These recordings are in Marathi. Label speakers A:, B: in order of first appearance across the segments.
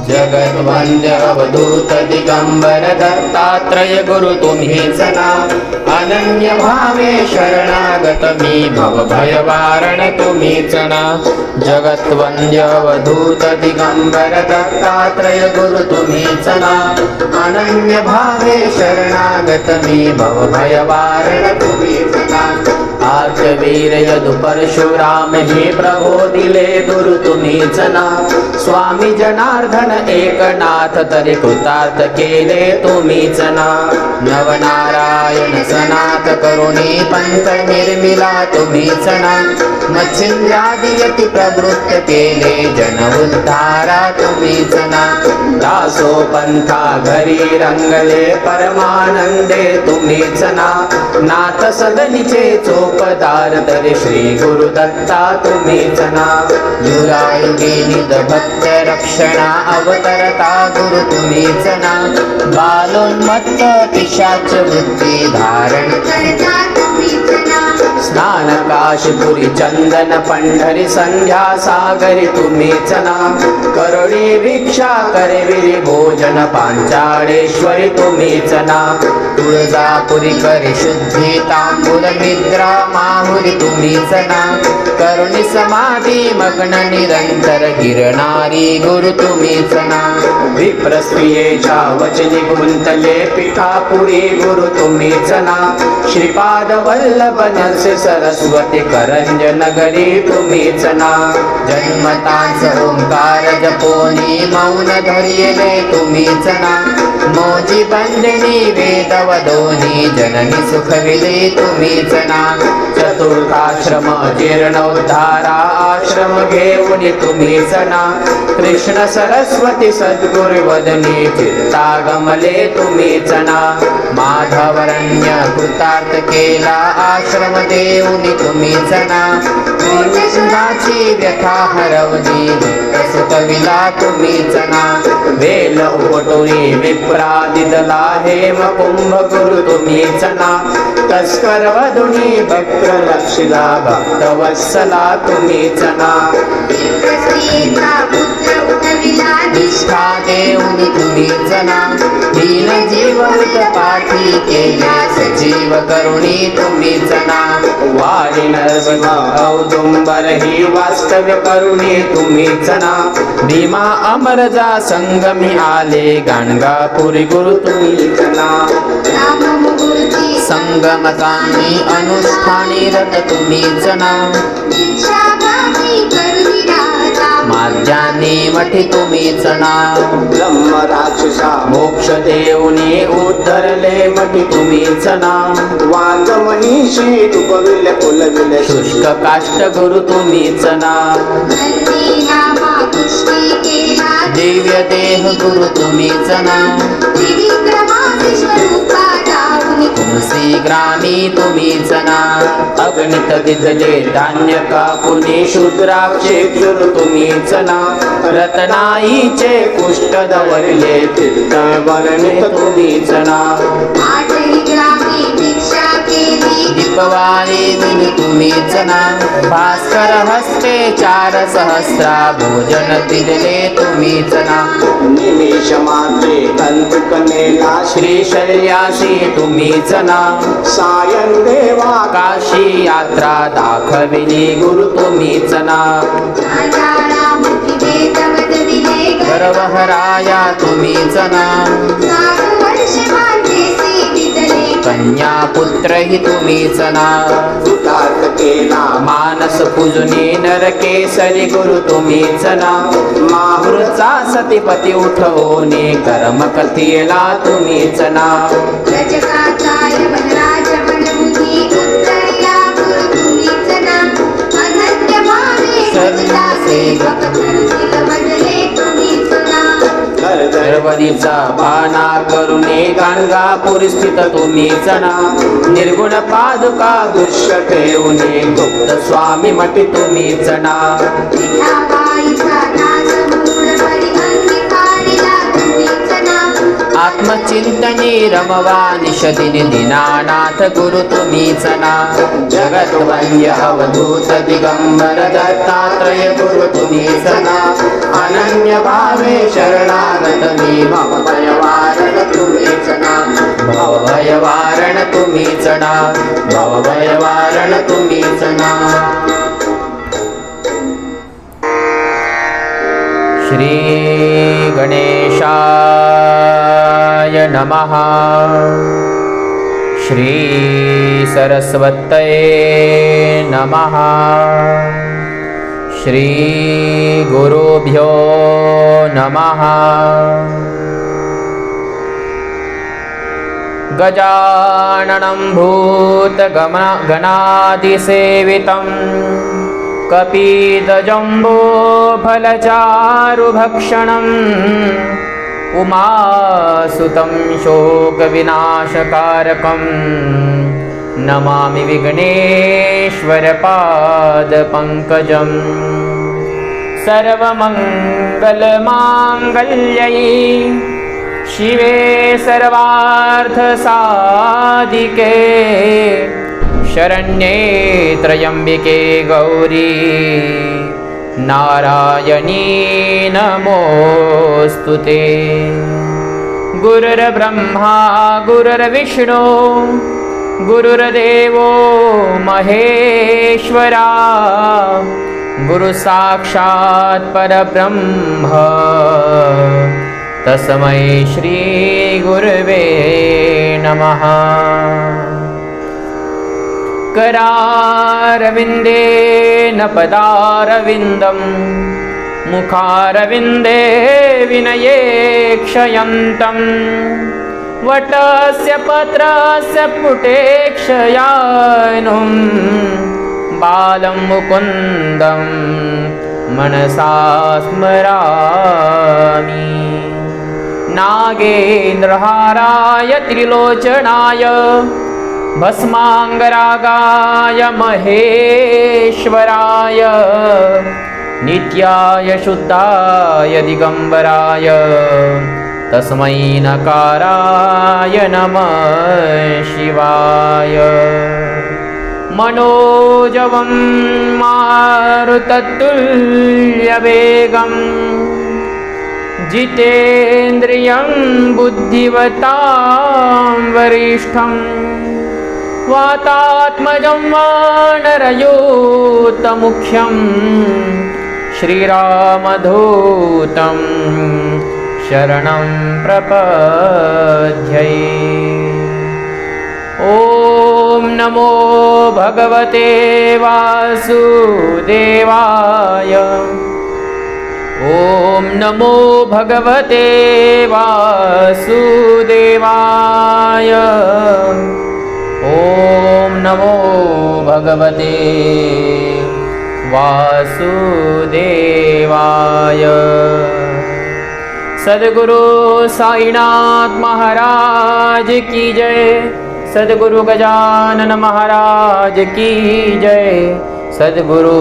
A: जगद्वन्द्य अवधूत दिगंबर दत्तात्रय गुरु तुम्हीच ना अनन्य भावे शरणागत मी भव भय वारण तुम्हीच ना जगद्वन्द्य अवधूत दिगंबर दत्तात्रय गुरु तुम्हीच ना अनन्य भावे शरणागत मी भव भय वारण तुम्हीच ना आर्चवीर यदु परशुराम हे प्रभो दिले गुरु तुम्हीच ना स्वामी जनार्दन एकनाथ तरी कृतार्थ केले तुम्हीच ना नवनारायण सनाथ करुणी पंथ निर्मिला तुम्हीच ना मच्छिंद्रादि यति प्रवृत्त केले जन उद्धारा तुम्हीच ना दासो पंथा घरी रंगले परमानंदे तुम्हीच ना नाथ सदनीचे चोपदार तरी श्री गुरु दत्ता तुम्हीच ना युगायुगे निध भक्त रक्षणा अवतरता गुरु तुम्हीच ना बालोन्मत्त पिशाच वृत्ती धारण करता तुम्हीच ना स्नान काशीपुरी चंदन पंढरी संध्या सागरी तुम्हीच ना करुणी भिक्षा करविरी भोजन पांचाळेश्वरी तुम्हीच ना तुळजापुरी करी शुद्धी तांबूल निद्रा माहुरी तुम्हीच ना करुणी समाधी मग्न निरंतर गिरणारी गुरु तुम्हीच ना विप्रस्त्रियेच्या वचनी गुंतले पिठापुरी गुरु तुम्हीच ना श्रीपाद वल्लभ नरसे सरस्वती करंज नगरी तुम्हीच ना जन्मताच ओंकार जपोनी मौन धरिले तुम्हीच ना मोजी बंदिनी वेद वदोनी जननी सुखविले तुम्हीच ना चतुर्थाश्रम जीर्णोद्धारा आश्रम घेऊन तुम्हीच ना कृष्ण सरस्वती सद्गुरु वदनी चित्तागमले तुम्हीच ना माधवरण्य कृतार्थ केला आश्रम देऊनी तुम्हीच ना कृष्णाची व्यथा हरवली सुखविला तुम्हीच ना वेल उपटुनी विप्रादिदला हेम कुंभ गुरु तुम्हीच ना तस्कर वधुनी भक्त लक्षिला भक्त वत्सला तुम्हीच ना निष्ठा देऊनी तुम्हीच ना दीन जीवंत पाठी केला सजीव करुणी तुम्हीच ना वारी नर्मदा औदुंबर ही वास्तव्य करुणी तुम्हीच ना भीमा अमरजा संगमी आले गाणगापुरी गुरु तुम्हीच ना संगमतानी अनुष्ठानी रत तुम्हीच ना माध्यानी मठी तुम्हीच ना ब्रह्म राक्षसा मोक्ष देऊनी उद्धरले मठी तुम्हीच ना वांग मनीषी तुपविले फुलविले शुष्क काष्ट गुरु तुम्हीच ना दिव्य देह गुरु तुम्हीच ना तुमसी ग्रामी तुम्हीच ना अगणित दिदले धान्य कापुनी शूद्राक्षे गुरु तुम्हीच ना रत्नाईचे कुष्ठ दवरले तीर्थ वर्णे तुम्हीच ना दीपवाणी विनी तुम्हीच ना भास्कर हस्ते 4 सहस्रा भोजन दिले तुम्हीच ना निमेष मात्रे कंतकनेला श्रीशैल्यासी तुम्हीच ना सायं देवा काशी यात्रा दाखविली गुरु तुम्हीच ना गर्वहराया तुम्हीच ना कन्या पुत्र ही तुम्हीच ना कृतार्थ केला मानस पूजनी नरकेसरी गुरु तुम्हीच ना माहुरचा सतीपती उठवणे कर्म कथिला तुम्हीच ना गर्वरीचा बाणा करुणे गाणगापुरी स्थित तुम्हीच ना निर्गुण पादुका दृश्य ठेवणे गुप्त स्वामी मठी तुम्हीच ना
B: आत्मचिंतनी रमवा निशदिनी दीनानाथ गुरु तुम्हीच ना जगद्वंद्य अवधूत दिगंबर दत्तात्रय गुरु तुम्हीच ना अनन्य भावे शरणागत मी भवभयवारण तुम्हीच ना भवभयवारण तुम्हीच ना भवभयवारण तुम्हीच ना श्री गणेशाय नमः श्री सरस्वतये नमः श्री गुरुभ्यो नमः गजाननं भूतगणादिसेवितं कपितजम्बोफलचारुभक्षणम् उमासुतं शोकविनाशकारकं नमामि विघ्नेश्वरपादपङ्कजं सर्वमङ्गलमाङ्गल्यै शिवे सर्वार्थसाधिके शरण्ये त्र्यम्बिके गौरी नारायणी नमोऽस्तुते। गुरुर्ब्रह्मा गुरुर्विष्णु गुरुर्देवो महेश्वरा गुरुसाक्षात् परब्रह्म तस्मै श्री गुरवे नमः। करारविन्देन पदारविन्दं मुखारविन्दे विनये क्षयन्तं वटस्य पत्रस्य पुटे क्षयानुं बालं मुकुन्दं मनसा स्मरामि। नागेन्द्रहाराय त्रिलोचनाय भस्मांगरागाय महेश्वराय नित्याय शुद्धाय दिगंबराय तस्मै नकाराय नमः शिवाय। मनोजवं मारुततुल्यवेगं जितेन्द्रियं बुद्धिवतां वरिष्ठं वातात्मजं वानरयूतमुख्यं श्रीरामदूतं शरणं प्रपद्ये। ॐ नमो भगवते वासुदेवाय ॐ नमो भगवते वासुदेवाय ॐ नमो भगवते वासुदेवाय। सद्गुरु साईनाथ महाराज की जय। सद्गुरु गजानन महाराज की जय। सद्गुरु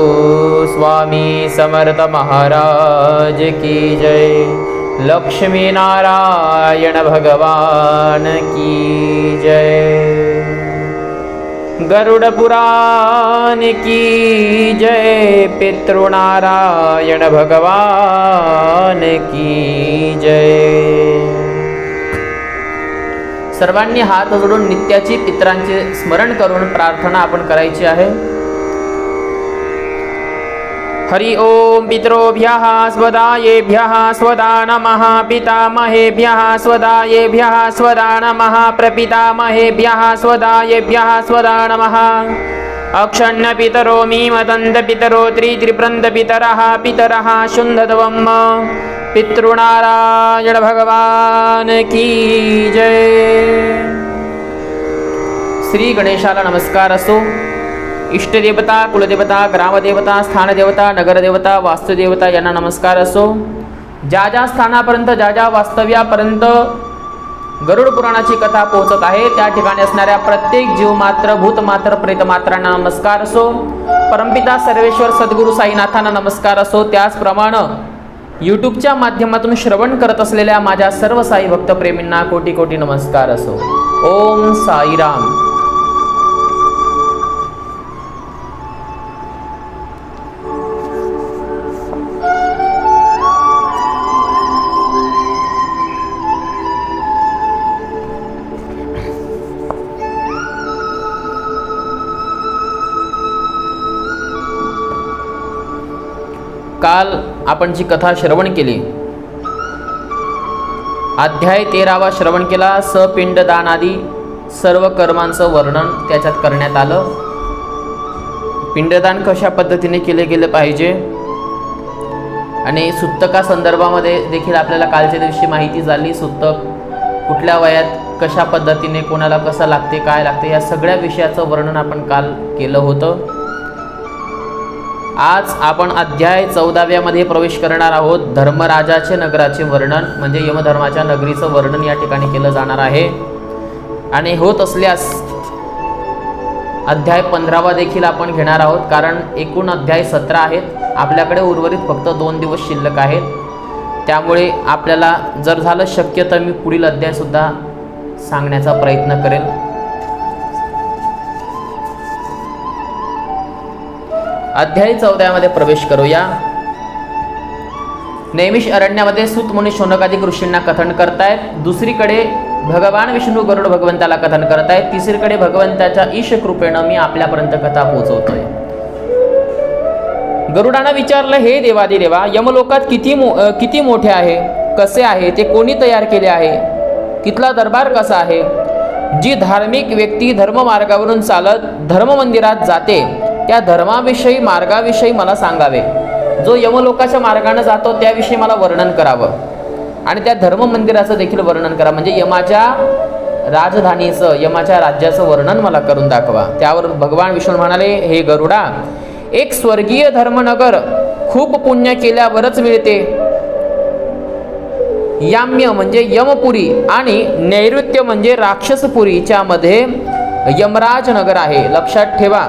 B: स्वामी समर्थ महाराज की जय। लक्ष्मी नारायण भगवान की जय। गरुड़ पुराण की जय। पितृनारायण भगवान की जय। सर्वांनी हात जोडून नित्याची पितरांचे स्मरण करून प्रार्थना आपण करायची आहे। हरि ओम पितरोभ्यः स्वदायेभ्यः स्वदा नमः। पितामहेभ्यः स्वदायेभ्यः स्वदा नमः। प्रपितामहेभ्यः स्वदायेभ्यः स्वदा नमः। अक्षण्ण पितरो मीमदन्त पितरो त्रिप्रन्द पितरः पितरः शुन्धत्वं पितृनारायण भगवान की जय। श्री गणेशाला नमस्कार असो। इष्टदेवता कुलदेवता ग्रामदेवता स्थानदेवता नगरदेवता वास्तुदेवता यांना नमस्कार असो। ज्या ज्या स्थानापर्यंत ज्या ज्या वास्तव्यापर्यंत गरुड पुराणाची कथा पोहोचत आहे त्या ठिकाणी असणाऱ्या प्रत्येक जीवमात्र भूतमात्र प्रेतमात्रांना नमस्कार असो। परमपिता सर्वेश्वर सद्गुरु साईनाथांना नमस्कार असो। त्याचप्रमाणे यूट्यूबच्या माध्यमातून श्रवण करत असलेल्या माझ्या सर्व साई भक्तप्रेमींना कोटी कोटी नमस्कार असो. ओम साईराम. काल आपण जी कथा श्रवण केली, अध्याय 13वा श्रवण केला. सपिंडदान आदी सर्व कर्मांचं वर्णन त्याच्यात करण्यात आलं. पिंडदान कशा पद्धतीने केले गेले पाहिजे आणि सुत्तका संदर्भामध्ये देखील आपल्याला कालच्या दिवशी माहिती झाली. सुत्तक कुठल्या वयात कशा पद्धतीने कोणाला कसं लागते, काय लागते, या सगळ्या विषयाचं वर्णन आपण काल केलं होतं. आज आपण अध्याय 14व्यामध्ये प्रवेश करणार आहोत. धर्मराजाचे नगराचे वर्णन म्हणजे यमधर्माच्या नगरीचं वर्णन या ठिकाणी केलं जाणार आहे. आणि होत असल्यास अध्याय 15वा देखील आपण घेणार आहोत, कारण एकूण अध्याय 17 आहेत. आपल्याकडे उर्वरित फक्त 2 दिवस शिल्लक आहेत. त्यामुळे आपल्याला जर झालं शक्य तर मी पुढील अध्यायसुद्धा सांगण्याचा प्रयत्न करेल. अध्याय 14मध्ये प्रवेश करूया. नैमिष अरण्यामध्ये सूत मुनी शौनकादिक ऋषींना कथन करतायत. दुसरीकडे भगवान विष्णू गरुड भगवंताला कथन करतायत. तिसरीकडे भगवंताच्या ईश कृपेनं मी आपल्यापर्यंत कथा पोहोचवतोय. गरुडानं विचारलं, हे देवादिदेवा, यमलोकात किती मोठे आहे, कसे आहे, ते कोणी तयार केले आहे, तिथला दरबार कसा आहे. जी धार्मिक व्यक्ती धर्ममार्गावरून चालत धर्म मंदिरात जाते त्या धर्माविषयी मार्गाविषयी मला सांगावे. जो यमलोकाच्या मार्गाने जातो त्याविषयी मला वर्णन करावं आणि त्या धर्म मंदिराचं देखील वर्णन करा. म्हणजे यमाच्या राजधानीचं, यमाच्या राज्याचं वर्णन मला करून दाखवा. त्यावर भगवान विष्णू म्हणाले, हे गरुडा, एक स्वर्गीय धर्मनगर खूप पुण्य केल्यावरच मिळते. याम्य म्हणजे यमपुरी आणि नैऋत्य म्हणजे राक्षसपुरीच्या मध्ये यमराज नगर आहे, लक्षात ठेवा.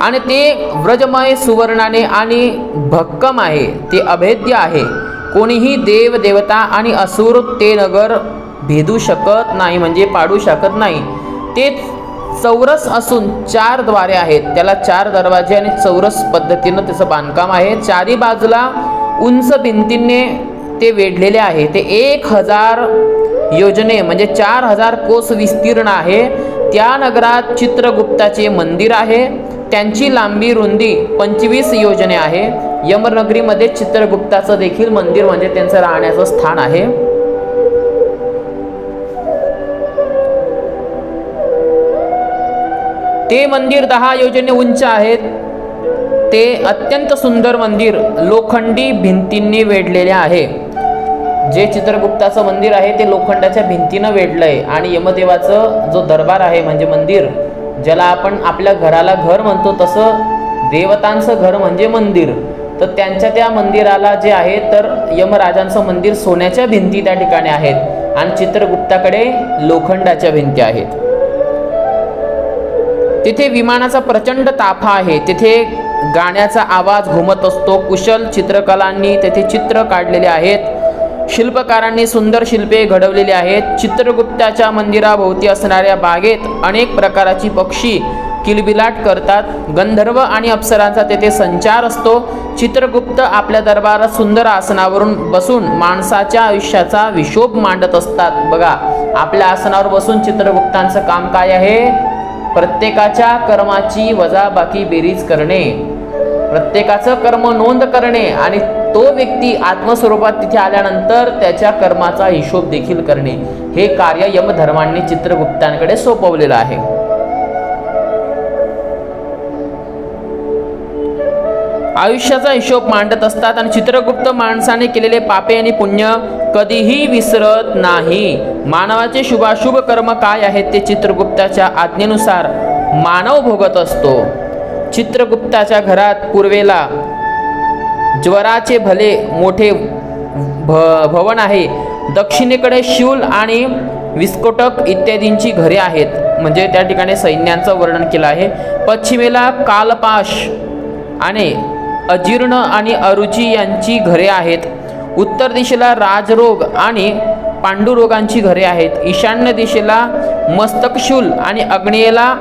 B: आणि ते व्रजमय सुवर्णाने आणि भक्कम आहे, ते अभेद्य आहे. कोणीही देव देवता आणि असुर ते नगर भेदू शकत नाही, म्हणजे पाडू शकत नाही. ते चौरस असून 4 द्वारे आहेत, त्याला 4 दरवाजे आणि चौरस पद्धतीनं त्याचं बांधकाम आहे. चारी बाजूला उंच भिंतींनी ते वेढलेले आहे. ते 1000 योजने म्हणजे 4000 कोस विस्तीर्ण आहे. त्या नगरात चित्रगुप्ताचे मंदिर आहे. त्यांची लांबी रुंदी 25 योजने आहे. यमनगरीमध्ये चित्रगुप्ताचं देखील मंदिर म्हणजे त्यांचं राहण्याचं स्थान आहे. ते मंदिर 10 योजने उंच आहेत. ते अत्यंत सुंदर मंदिर लोखंडी भिंतींनी वेढलेले आहे. जे चित्रगुप्ताचं मंदिर आहे ते लोखंडाच्या भिंतीनं वेढलंय. आणि यमदेवाचं जो दरबार आहे म्हणजे मंदिर, ज्याला आपण आपल्या घराला घर म्हणतो तसं देवतांचं घर म्हणजे मंदिर, तर त्यांच्या त्या मंदिराला जे आहे तर यमराजांचं मंदिर सोन्याच्या भिंती त्या ठिकाणी आहेत आणि चित्रगुप्ताकडे लोखंडाच्या भिंती आहेत. तिथे विमानाचा प्रचंड ताफा आहे. तिथे गाण्याचा आवाज घुमत असतो. कुशल चित्रकलांनी तेथे चित्र काढलेले आहेत. शिल्पकारांनी सुंदर शिल्पे घडवलेली आहेत. चित्रगुप्ताच्या मंदिराभोवती असणाऱ्या बागेत अनेक प्रकारची पक्षी किलबिलाट करतात. गंधर्व आणि अप्सरांचा तेथे संचार असतो. चित्रगुप्त आपल्या दरबारात सुंदर आसनावरून बसून माणसाच्या आयुष्याचा विशोभ मांडत असतात. बघा, आपल्या आसनावर बसून चित्रगुप्तांचं काम काय आहे? प्रत्येकाच्या कर्माची वजाबाकी बेरीज करणे, प्रत्येकाचं कर्म नोंद करणे आणि तो व्यक्ती आत्मस्वरूपात तिथे आल्यानंतर त्याच्या कर्माचा हिशोब देखील करणे, हे कार्य यमधर्मांनी चित्रगुप्तांकडे सोपवलेलं आहे. आयुष्याचा हिशोब मांडत असतात आणि चित्रगुप्त माणसाने केलेले पापे आणि पुण्य कधीही विसरत नाही. मानवाचे शुभाशुभ कर्म काय आहेत ते चित्रगुप्ताच्या आज्ञेनुसार मानव भोगत असतो. चित्रगुप्ताच्या घरात पूर्वेला ज्वराचे भले मोठे भवन आहे. दक्षिणेकडे शूल आणि विस्फोटक इत्यादींची घरे आहेत, म्हणजे त्या ठिकाणी सैन्यांचं वर्णन केलं आहे. पश्चिमेला कालपाश आणि अजीर्ण आणि अरुची यांची घरे आहेत. उत्तर दिशेला राजरोग आणि पांडुरोगांची घरे आहेत. ईशान्य दिशेला मस्तकशूल आणि आग्नेयेला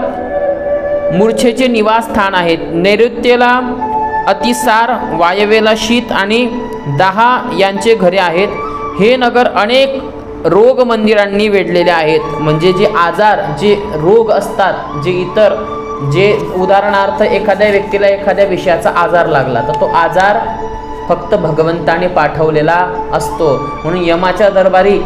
B: मूर्छेचे निवासस्थान आहेत. नैऋत्येला अतिसार, वायव्येला शीत आणि दाहा यांचे घरे आहेत. हे नगर अनेक रोग मंदिरांनी वेढलेले आहेत. म्हणजे जे आजार, जे रोग असतात, जे इतर जे उदाहरणार्थ एखाद्या व्यक्तीला एखाद्या विषयाचा आजार लागला तर तो आजार फक्त भगवंताने पाठवलेला असतो. म्हणून यमाच्या दरबारी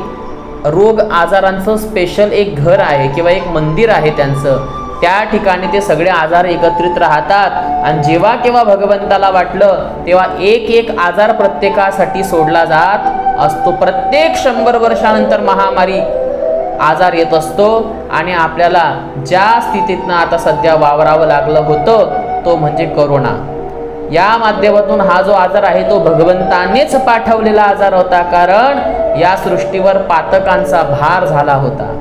B: रोग आजारांचं स्पेशल एक घर आहे किंवा एक मंदिर आहे त्यांचं. त्या ठिकाणी ते सगळे आजार एकत्रित राहतात आणि जेव्हा केव्हा भगवंताला वाटलं तेव्हा एक एक आजार प्रत्येकासाठी सोडला जात असतो. प्रत्येक 100 वर्षानंतर महामारी आजार येत असतो आणि आपल्याला ज्या स्थितीतनं आता सध्या वावरावं लागलं होतं तो म्हणजे करोना. या माध्यमातून हा जो आजार आहे तो भगवंतानेच पाठवलेला आजार होता. कारण या सृष्टीवर पातकांचा भार झाला होता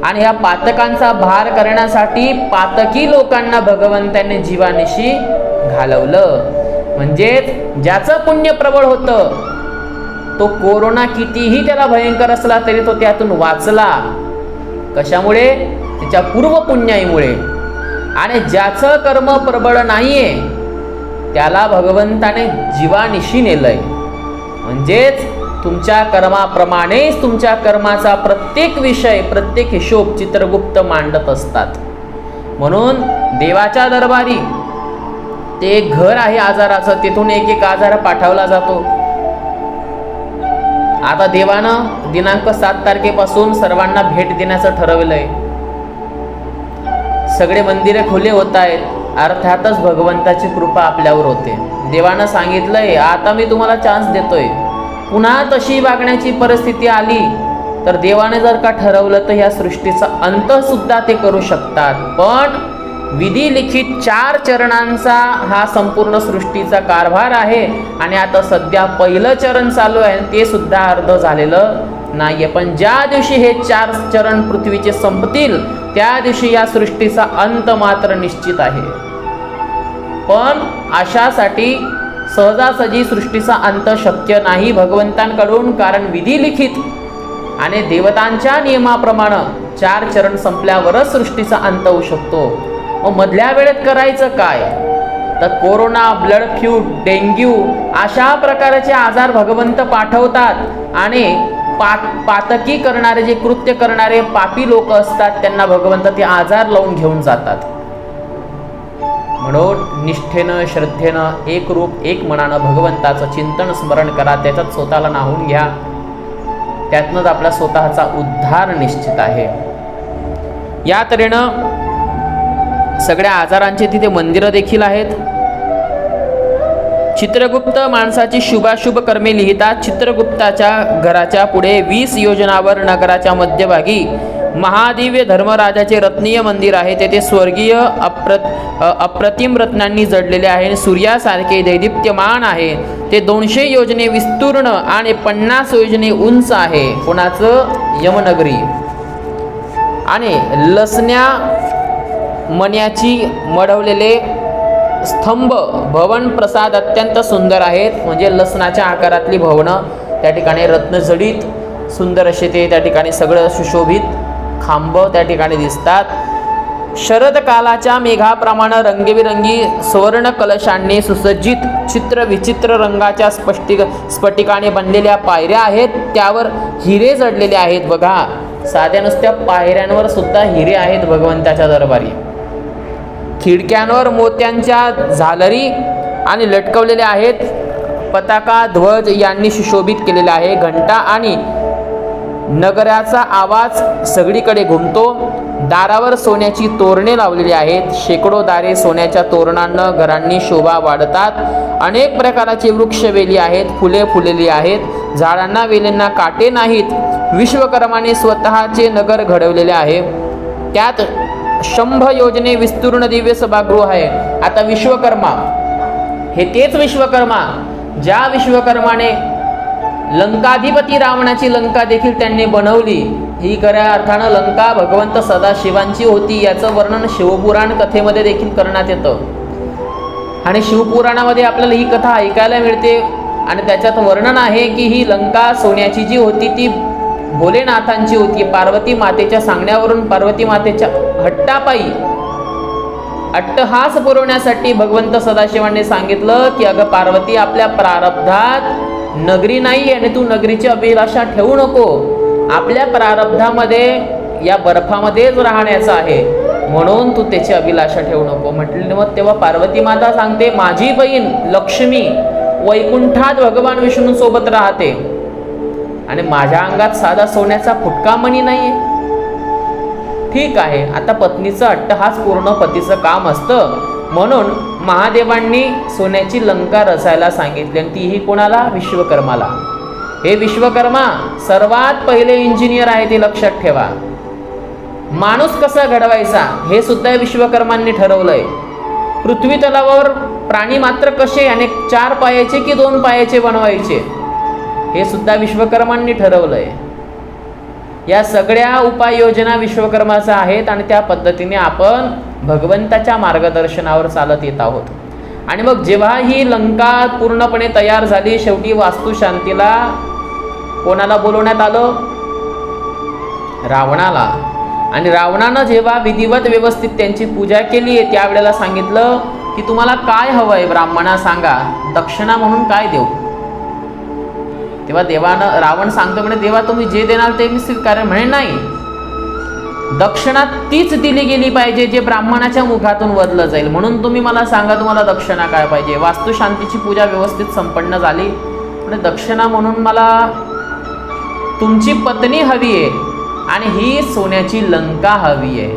B: आणि या पातकांचा भार करण्यासाठी पातकी लोकांना भगवंताने जीवानिशी घालवलं. म्हणजेच ज्याचं पुण्य प्रबळ होतं तो कोरोना कितीही त्याला भयंकर असला तरी तो त्यातून वाचला. कशामुळे? त्याच्या पूर्व पुण्याईमुळे. आणि ज्याचं कर्म प्रबळ नाहीये त्याला भगवंताने जीवानिशी नेलंय. म्हणजेच तुमच्या कर्माप्रमाणेच तुमच्या कर्माचा प्रत्येक विषय, प्रत्येक हिशोब चित्रगुप्त मांडत असतात. म्हणून देवाच्या दरबारी ते एक घर आहे आजाराचं, तिथून एक एक आजार पाठवला जातो. आता देवानं दिनांक 7 तारखेपासून सर्वांना भेट देण्याचं ठरवलंय. सगळे मंदिरे खुले होत आहेत. अर्थातच भगवंताची कृपा आपल्यावर होते. देवानं सांगितलंय आता मी तुम्हाला चान्स देतोय. पुन्हा तशी वागण्याची परिस्थिती आली तर देवाने जर का ठरवलं तर या सृष्टीचा अंत सुद्धा ते करू शकतात. पण विधी लिखित 4 चरणांचा हा संपूर्ण सृष्टीचा कारभार आहे आणि आता सध्या पहिलं चरण चालू आहे ते सुद्धा अर्ध झालेलं नाहीये. पण ज्या दिवशी हे 4 चरण पृथ्वीचे संपतील त्या दिवशी या सृष्टीचा अंत मात्र निश्चित आहे. पण अशासाठी सहजासहजी सृष्टीचा अंत शक्य नाही भगवंतांकडून. कारण विधी लिखित आणि देवतांच्या नियमाप्रमाणे 4 चरण संपल्यावरच सृष्टीचा अंत होऊ शकतो. मग मधल्या वेळेत करायचं काय? तर कोरोना, ब्लड फ्लू, डेंग्यू अशा प्रकारचे आजार भगवंत पाठवतात आणि पातकी करणारे, जे कृत्य करणारे पापी लोक असतात त्यांना भगवंत ते आजार लावून घेऊन जातात. म्हणून निष्ठेनं, श्रद्धेनं, एक रूप एक मनानं भगवंताचं चिंतन स्मरण करा. त्याच्यात स्वतःला न्हावून घ्या. त्यातनंच आपला स्वतःचा उद्धार निश्चित आहे. या तऱ्हेनं सगळ्या आजारांचे तिथे मंदिरं देखील आहेत. चित्रगुप्त माणसाची शुभाशुभ कर्मे लिहितात. चित्रगुप्ताच्या घराच्या पुढे 20 योजनावर नगराच्या मध्यभागी महादिव्य धर्मराजाचे रत्नीय मंदिर आहे. तेथे स्वर्गीय अप्रतिम रत्नांनी जडलेले आहे. सूर्यासारखे दैदिप्यमान आहे. ते 200 योजने विस्तीर्ण आणि 50 योजने उंच आहे. कोणाचं? यमनगरी. आणि लसण्या मण्याची मढवलेले स्तंभ भवन प्रसाद अत्यंत सुंदर आहेत. म्हणजे लसणाच्या आकारातली भवनं त्या ठिकाणी रत्नजडित सुंदर असे ते त्या ठिकाणी सगळं सुशोभित खांब त्या ठिकाणी दिसतात. शरद कालाच्या मेघाप्रमाणे रंगीबिरंगी सुवर्ण कलशांनी सुसज्जित चित्र विचित्र रंगाच्या स्फटिकाने बनलेल्या पायऱ्या आहेत. त्यावर हिरे जडलेले आहेत. बघा, साध्या नुसत्या पायऱ्यांवर सुद्धा हिरे आहेत भगवंताच्या दरबारी. खिडक्यांवर मोत्यांच्या झालरी आणि लटकवलेल्या आहेत. पताका, ध्वज यांनी सुशोभित केलेले आहे. घंटा आणि नगराचा आवाज सगळीकडे घुमतो. दारावर सोन्याची तोरणे लावलेली आहेत. शेकडो दारे सोन्याच्या तोरणांना घरांनी शोभा वाढतात. अनेक प्रकारचे वृक्षवेली आहेत. फुले फुलेली आहेत. झाडांना वेलींना काटे नाहीत. विश्वकर्माने स्वतःचे नगर घडवलेले आहे. त्यात 100 योजने विस्तीर्ण दिव्य सभागृह आहे. आता विश्वकर्मा हे तेच विश्वकर्मा ज्या विश्वकर्माने लंकाधिपती रावणाची लंका देखील त्यांनी बनवली. ही खऱ्या अर्थानं लंका भगवंत सदाशिवांची होती. याचं वर्णन शिवपुराण कथेमध्ये देखील करण्यात येतं. आणि शिवपुराणामध्ये आपल्याला ही कथा ऐकायला मिळते आणि त्याच्यात वर्णन आहे की ही लंका सोन्याची जी होती ती भोलेनाथांची होती. पार्वती मातेच्या सांगण्यावरून, पार्वती मातेच्या हट्टापायी, अट्टहास पुरवण्यासाठी भगवंत सदाशिवांनी सांगितलं की अगं पार्वती, आपल्या प्रारब्धात नगरी नाही आणि तू नगरीची अभिलाषा ठेवू नको. आपल्या प्रारब्धामध्ये या बर्फामध्येच राहण्याचं आहे, म्हणून तू त्याची अभिलाषा ठेवू नको म्हटले. मग तेव्हा पार्वती माता सांगते, माझी बहीण लक्ष्मी वैकुंठात भगवान विष्णू सोबत राहते आणि माझ्या अंगात साधा सोन्याचा फुटका मणी नाहीये. ठीक आहे, आता पत्नीचं अट्टहास पूर्ण पतीचं काम असतं, म्हणून महादेवांनी सोन्याची लंका रचायला सांगितली आणि तीही कोणाला? विश्वकर्माला. हे विश्वकर्मा सर्वात पहिले इंजिनियर आहे, ते लक्षात ठेवा. माणूस कसा घडवायचा हे सुद्धा विश्वकर्मांनी ठरवलंय. पृथ्वी तलावावर प्राणी मात्र कसे, आणि 4 पायाचे की 2 पायाचे बनवायचे हे सुद्धा विश्वकर्मांनी ठरवलंय. या सगळ्या उपाययोजना विश्वकर्माच्या आहेत आणि त्या पद्धतीने आपण भगवंताच्या मार्गदर्शनावर चालत येत आहोत. आणि मग जेव्हा ही लंका पूर्णपणे तयार झाली, शेवटी वास्तुशांतीला कोणाला बोलवण्यात आलं? रावणाला. आणि रावणानं जेव्हा विधिवत व्यवस्थित त्यांची पूजा केली, त्यावेळेला सांगितलं की तुम्हाला काय हवंय ब्राह्मणा सांगा, दक्षिणा म्हणून काय देऊ. तेव्हा रावण सांगतो म्हणे, देवा तुम्ही जे देणार ते मी स्वीकारेन. म्हणे नाही, दक्षिणा तीच दिली गेली पाहिजे जे ब्राह्मणाच्या मुखातून वदलं जाईल. म्हणून तुम्ही मला सांगा तुम्हाला दक्षिणा काय पाहिजे. वास्तुशांतीची पूजा व्यवस्थित संपन्न झाली. म्हणजे दक्षिणा म्हणून मला तुमची पत्नी हवी आहे आणि ही सोन्याची लंका हवी आहे.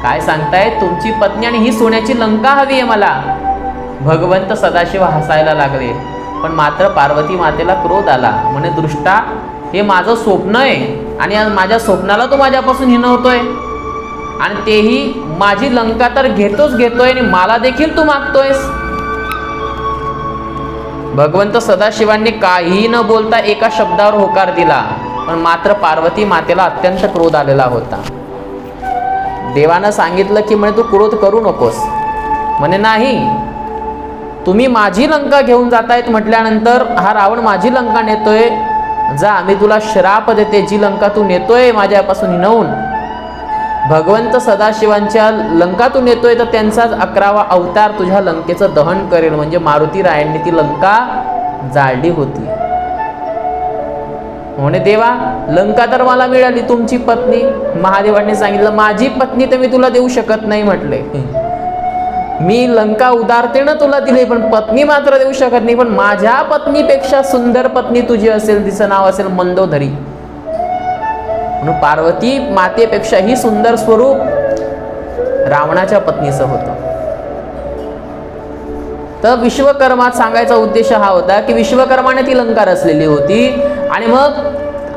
B: काय सांगताय? तुमची पत्नी आणि ही सोन्याची लंका हवी आहे मला. भगवंत सदाशिव हसायला लागले, पण मात्र पार्वती मातेला क्रोध आला. म्हणे, दृष्टा, हे माझं स्वप्न आहे आणि माझ्या स्वप्नाला तू माझ्यापासून हिणवतोय आणि तेही माझी लंका तर घेतोय आणि मला देखील तू मागतोयस. भगवंत सदाशिवांनी काहीही न बोलता एका शब्दावर होकार दिला, पण मात्र पार्वती मातेला अत्यंत क्रोध आलेला होता. देवानं सांगितलं की म्हणे तू क्रोध करू नकोस. म्हणे नाही, तुम्ही माझी लंका घेऊन जातायत म्हटल्यानंतर हा रावण माझी लंका नेतोय. जा, मी तुला श्राप देते, जी लंका तू नेतोय माझ्यापासून हिणवून भगवंत सदाशिवांच्या लंका तू नेतोय, तर त्यांचाच 11वा अवतार तुझ्या लंकेचं दहन करेल. म्हणजे मारुती रायांनी ती लंका जाळली होती. म्हणे, देवा, लंका तर मला मिळाली, तुमची पत्नी. महादेवांनी सांगितलं, माझी पत्नी तर मी तुला देऊ शकत नाही म्हटले. मी लंका उदारतेनं तुला दिली, पण पत्नी मात्र देऊ शकत नाही. पण माझ्या पत्नीपेक्षा सुंदर पत्नी तुझी असेल, तिचं नाव असेल मंदोदरी. म्हणून पार्वती मातेपेक्षाही सुंदर स्वरूप रावणाच्या पत्नीचं होतं. तर विश्वकर्मात सांगायचा उद्देश हा होता की विश्वकर्माने ती लंका रचलेली होती आणि मग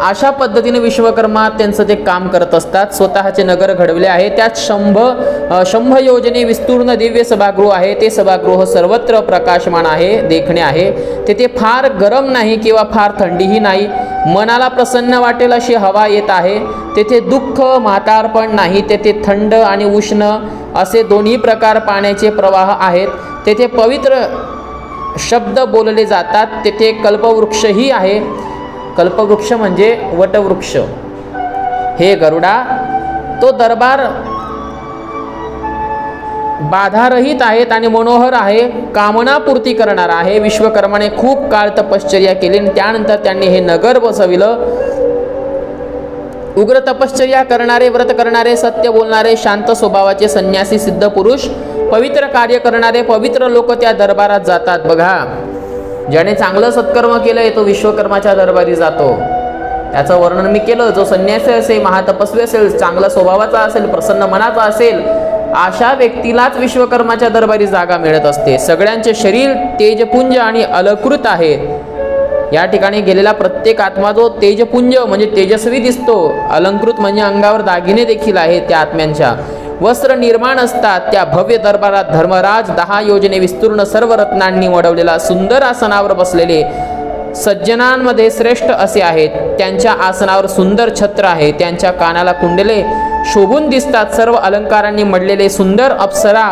B: अशा पद्धतीने विश्वकर्मा त्यांचं ते काम करत असतात. स्वतःचे नगर घडवले आहे. त्यात शंभ योजने विस्तीर्ण दिव्य सभागृह आहे. ते सभागृह सर्वत्र प्रकाशमान आहे, देखणे आहे. तेथे फार गरम नाही किंवा फार थंडीही नाही. मनाला प्रसन्न वाटेल अशी हवा येत आहे. तेथे दुःख म्हातारपण नाही. तेथे थंड आणि उष्ण असे दोन्ही प्रकार पाण्याचे प्रवाह आहेत. तेथे पवित्र शब्द बोलले जातात. तेथे कल्पवृक्षही आहे. कल्पवृक्ष म्हणजे वटवृक्ष. हे गरुडा, तो दरबार बाधारहित आहेत आणि मनोहर आहे, कामनापूर्ती करणारा आहे. विश्वकर्माने खूप काळ तपश्चर्या केली आणि त्यानंतर त्यांनी हे नगर बसविलं. उग्र तपश्चर्या करणारे, व्रत करणारे, सत्य बोलणारे, शांत स्वभावाचे संन्यासी सिद्ध पुरुष, पवित्र कार्य करणारे पवित्र लोक त्या दरबारात जातात. बघा, ज्याने चांगलं सत्कर्म केलंय तो विश्वकर्माच्या दरबारी जातो. त्याचं वर्णन मी केलं. जो संन्यासी असेल, महातपस्वी असेल, चांगला स्वभावाचा असेल, प्रसन्न मनाचा असेल, अशा व्यक्तीलाच विश्वकर्माच्या दरबारी जागा मिळत असते. सगळ्यांचे शरीर तेजपुंज आणि अलंकृत आहे. या ठिकाणी गेलेला प्रत्येक आत्मा जो तेजपुंज म्हणजे तेजस्वी दिसतो, अलंकृत म्हणजे अंगावर दागिने देखील आहेत त्या आत्म्यांच्या, वस्त्र निर्माण असतात. त्या भव्य दरबारात धर्मराज 10 योजने विस्तीर्ण सर्व रत्नांनी मडवलेला सुंदर आसनावर बसलेले सज्जनांमध्ये श्रेष्ठ असे आहेत. त्यांच्या आसनावर सुंदर छत्र आहे. त्यांच्या कानाला कुंडले शोभून दिसतात. सर्व अलंकारांनी मडलेले सुंदर अप्सरा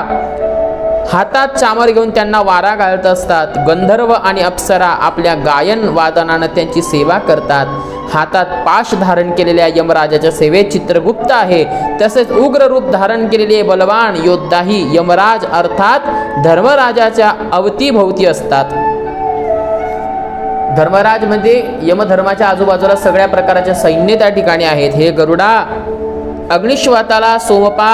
B: हातात चामर घेऊन त्यांना वारा घालत असतात. गंधर्व आणि अप्सरा आपल्या गायन वादनानं त्यांची सेवा करतात. हातात पाश धारण केलेल्या यमराजाच्या सेवेत चित्रगुप्त आहे. तसेच उग्र रूप धारण केलेले बलवान योद्धाही यमराज अर्थात धर्मराजाच्या अवतीभोवती असतात. धर्मराज म्हणजे यमधर्माच्या आजूबाजूला सगळ्या प्रकारचे सैन्य त्या ठिकाणी आहेत. हे गरुडा अग्निश्वाताला सोमपा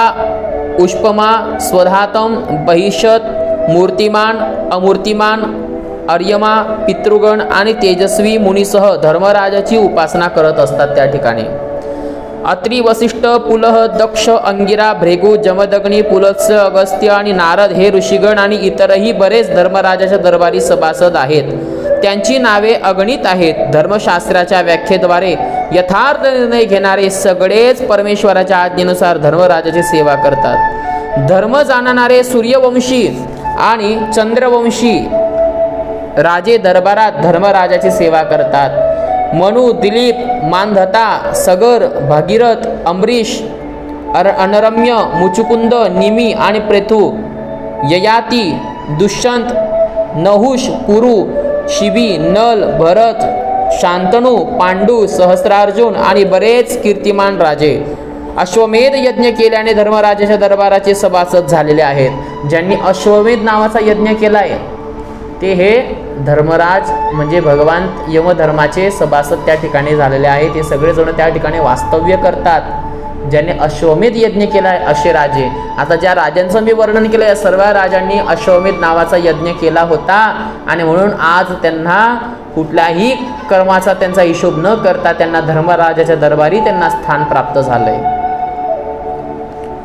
B: उष्पमा स्वधातम बहिषत मूर्तिमान अमूर्तिमान अर्यमा पितृगण आणि तेजस्वी मुनीसह धर्मराजाची उपासना करत असतात. त्या ठिकाणी अत्रि वसिष्ठ पुलह दक्ष अंगिरा भृगु जमदग्नी पुलत्स्य अगस्त्य आणि नारद हे ऋषीगण आणि इतरही बरेच धर्मराजाच्या दरबारी सभासद आहेत. त्यांची नावे अगणित आहेत. धर्मशास्त्राच्या व्याख्येद्वारे यथार्थ निर्णय घेणारे सगळेच परमेश्वराच्या आज्ञेनुसार धर्मराजाची सेवा करतात. धर्म जाणणारे सूर्यवंशी आणि चंद्रवंशी राजे दरबारात धर्मराजाची सेवा करतात. मनु दिलीप मानधता सगर भागीरथ अमरीश अनरम्य मुचुकुंद निमी आणि पृथु ययाती दुष्यंत नहुष पुरु शिबी नल भरत शांतनु पांडू सहस्रार्जुन आणि बरेच कीर्तिमान राजे अश्वमेध यज्ञ केल्याने धर्मराजाच्या दरबाराचे सभासद झालेले आहेत. ज्यांनी अश्वमेध नावाचा यज्ञ केलाय ते हे धर्मराज म्हणजे भगवान यमधर्माचे सभासद त्या ठिकाणी झालेले आहेत. ते सगळेजण त्या ठिकाणी वास्तव्य करतात. ज्यांनी अश्वमेध यज्ञ केला आहे असे राजे. आता ज्या राजांचं मी वर्णन केलं या सर्व राजांनी अश्वमेध नावाचा यज्ञ केला होता आणि म्हणून आज त्यांना कुठल्याही कर्माचा त्यांचा हिशोब न करता त्यांना धर्मराजाच्या दरबारी त्यांना स्थान प्राप्त झालंय.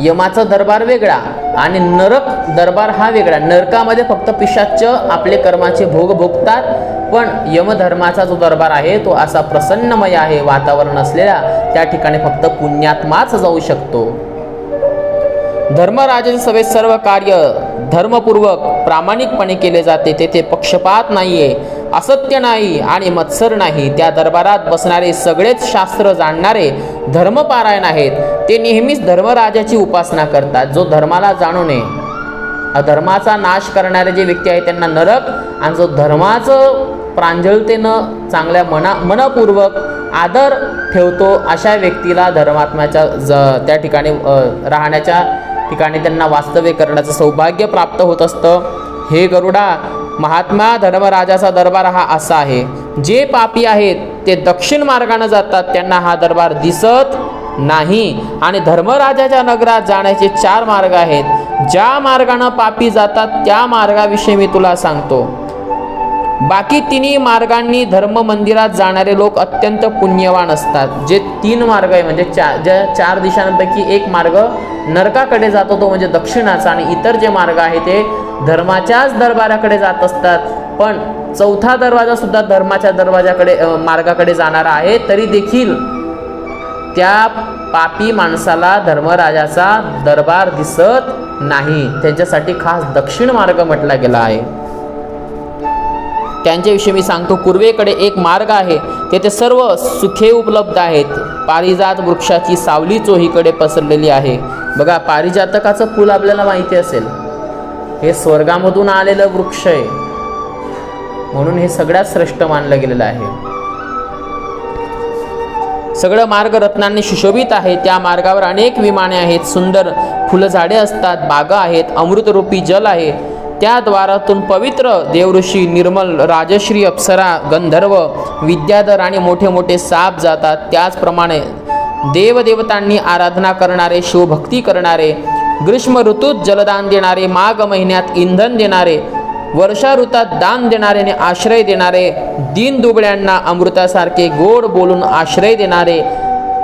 B: यमाचा दरबार वेगळा आणि नरक दरबार हा वेगळा. नरकामध्ये फक्त पिशाच्च आपले कर्माचे भोग भोगतात, पण यमधर्माचा जो दरबार आहे तो असा प्रसन्नमय आहे. वातावरण असलेला त्या ठिकाणी फक्त पुण्यात्माच जाऊ शकतो. धर्मराजाच्या सभेत सर्व कार्य धर्मपूर्वक प्रामाणिकपणे केले जाते. तेथे पक्षपात नाहीये, असत्य नाही आणि मत्सर नाही. त्या दरबारात बसणारे सगळेच शास्त्र जाणणारे धर्मपारायण आहेत. ते नेहमीच धर्मराजाची उपासना करतात. जो धर्माला जाणू नये अधर्माचा नाश करणारे जे व्यक्ती आहेत त्यांना नरक, आणि जो धर्माचं प्रांजळतेनं चांगल्या मनपूर्वक आदर ठेवतो अशा व्यक्तीला धर्मात्म्याच्या त्या ठिकाणी राहण्याच्या ठिकाणी त्यांना वास्तव्य करण्याचं सौभाग्य प्राप्त होत असतं. हे गरुडा महात्मा धर्मराजाचा दरबार हा असा आहे. जे पापी आहेत ते दक्षिण मार्गाने जातात, त्यांना हा दरबार दिसत नाही. आणि धर्मराजाच्या नगरात जाण्याचे 4 मार्ग आहेत. ज्या मार्गाने पापी जातात त्या मार्गाविषयी मी तुला सांगतो. बाकी तिन्ही मार्गांनी धर्म मंदिरात जाणारे लोक अत्यंत पुण्यवान असतात. जे 3 मार्ग आहे म्हणजे ज्या 4 दिशांपैकी एक मार्ग नरकाकडे जातो तो म्हणजे दक्षिणाचा, आणि इतर जे मार्ग आहे ते धर्माच्याच दरबाराकडे जात असतात. पण 4था दरवाजा सुद्धा धर्माच्या दरवाजाकडे मार्गाकडे जाणारा आहे. तरी देखील त्या पापी माणसाला धर्मराजाचा दरबार दिसत नाही. त्यांच्यासाठी खास दक्षिण मार्ग म्हटला गेला आहे. त्यांच्याविषयी मी सांगतो. पूर्वेकडे एक मार्ग आहे, तेथे सर्व सुखे उपलब्ध आहेत. पारिजात वृक्षाची सावली चोहीकडे पसरलेली आहे. बघा, पारिजातकाचं फूल आपल्याला माहिती असेल, हे स्वर्गामधून आलेलं वृक्ष आहे, म्हणून हे सगळ्यात श्रेष्ठ मानलं गेलेलं आहे. सगळं मार्ग रत्नांनी सुशोभित आहे. त्या मार्गावर अनेक विमाने आहेत, सुंदर फुलझाडे असतात, बागा आहेत, अमृतरूपी जल आहे. त्या द्वारातून पवित्र देवऋषी, निर्मल राजश्री, अप्सरा, गंधर्व, विद्याधर आणि मोठे मोठे साप जातात. त्याचप्रमाणे देवदेवतांनी आराधना करणारे, शिवभक्ती करणारे, ग्रीष्म ऋतूत जलदान देणारे, माघ महिन्यात इंधन देणारे, वर्षा ऋतूत दान देणारे आणि आश्रय देणारे, दीन दुबळ्यांना अमृतासारखे गोड बोलून आश्रय देणारे,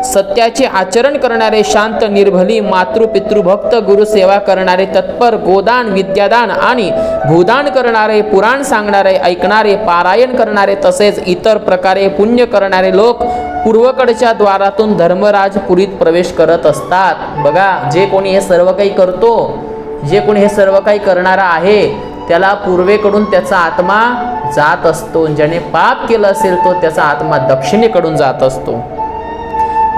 B: सत्याचे आचरण करणारे, शांत निर्भली, मातृपितृभक्त, गुरुसेवा करणारे, तत्पर, गोदान, विद्यादान आणि भूदान करणारे, पुराण सांगणारे, ऐकणारे, पारायण करणारे, तसेच इतर प्रकारे पुण्य करणारे लोक पूर्वकडच्या द्वारातून धर्मराजपुरीत प्रवेश करत असतात. बघा, जे कोणी हे सर्व काही करतो, जे कोणी हे सर्व काही करणारा आहे त्याला पूर्वेकडून त्याचा आत्मा जात असतो. ज्याने पाप केलं असेल तो त्याचा आत्मा दक्षिणेकडून जात असतो.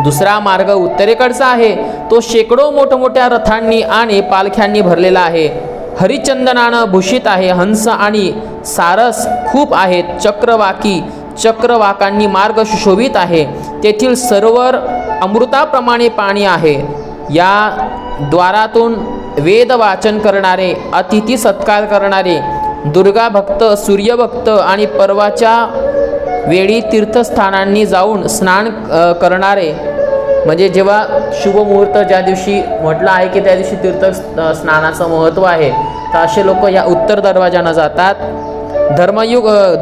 B: दुसरा मार्ग उत्तरेकडचा आहे. तो शेकडो मोठमोठ्या रथांनी आणि पालख्यांनी भरलेला आहे. हरिचंदनानं भूषित आहे. हंस आणि सारस खूप आहेत. चक्रवाकांनी मार्ग सुशोभित आहे. तेथील सरोवर अमृताप्रमाणे पाणी आहे. या द्वारातून वेद वाचन करणारे, अतिथी सत्कार करणारे, दुर्गा भक्त, सूर्यभक्त आणि पर्वाच्या वेळी तीर्थस्थानांनी जाऊन स्नान करणारे, म्हणजे जेव्हा शुभ मुहूर्त ज्या दिवशी म्हटलं आहे की त्या दिवशी तीर्थ स्नानाचं महत्त्व आहे, तर असे लोक या उत्तर दरवाजानं जातात.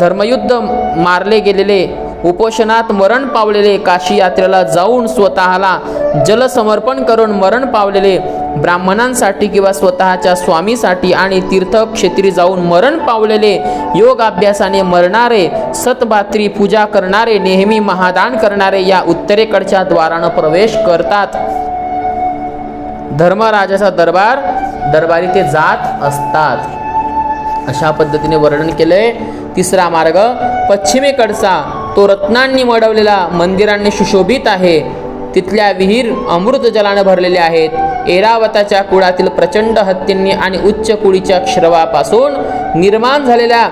B: धर्मयुद्ध मारले गेलेले, उपोषणात मरण पावलेले, काशी यात्रेला जाऊन स्वतःला जलसमर्पण करून मरण पावलेले, ब्राह्मणांसाठी किंवा स्वतःच्या स्वामीसाठी आणि तीर्थक्षेत्री जाऊन मरण पावलेले, योग अभ्यासाने मरणारे, सतभात्री पूजा करणारे, नेहमी महादान करणारे या उत्तरेकडच्या द्वारानं प्रवेश करतात. धर्मराजाचा दरबारी ते जात असतात. अशा पद्धतीने वर्णन केलंय. तिसरा मार्ग पश्चिमेकडचा, तो रत्नांनी मडवलेला, मंदिरांनी सुशोभित आहे. तिथल्या विहीर अमृत जलाने भरलेल्या आहेत. ऐरावताच्या कुळातील प्रचंड हत्तींनी आणि उच्च कुळीच्या श्रवापासून निर्माण झालेल्या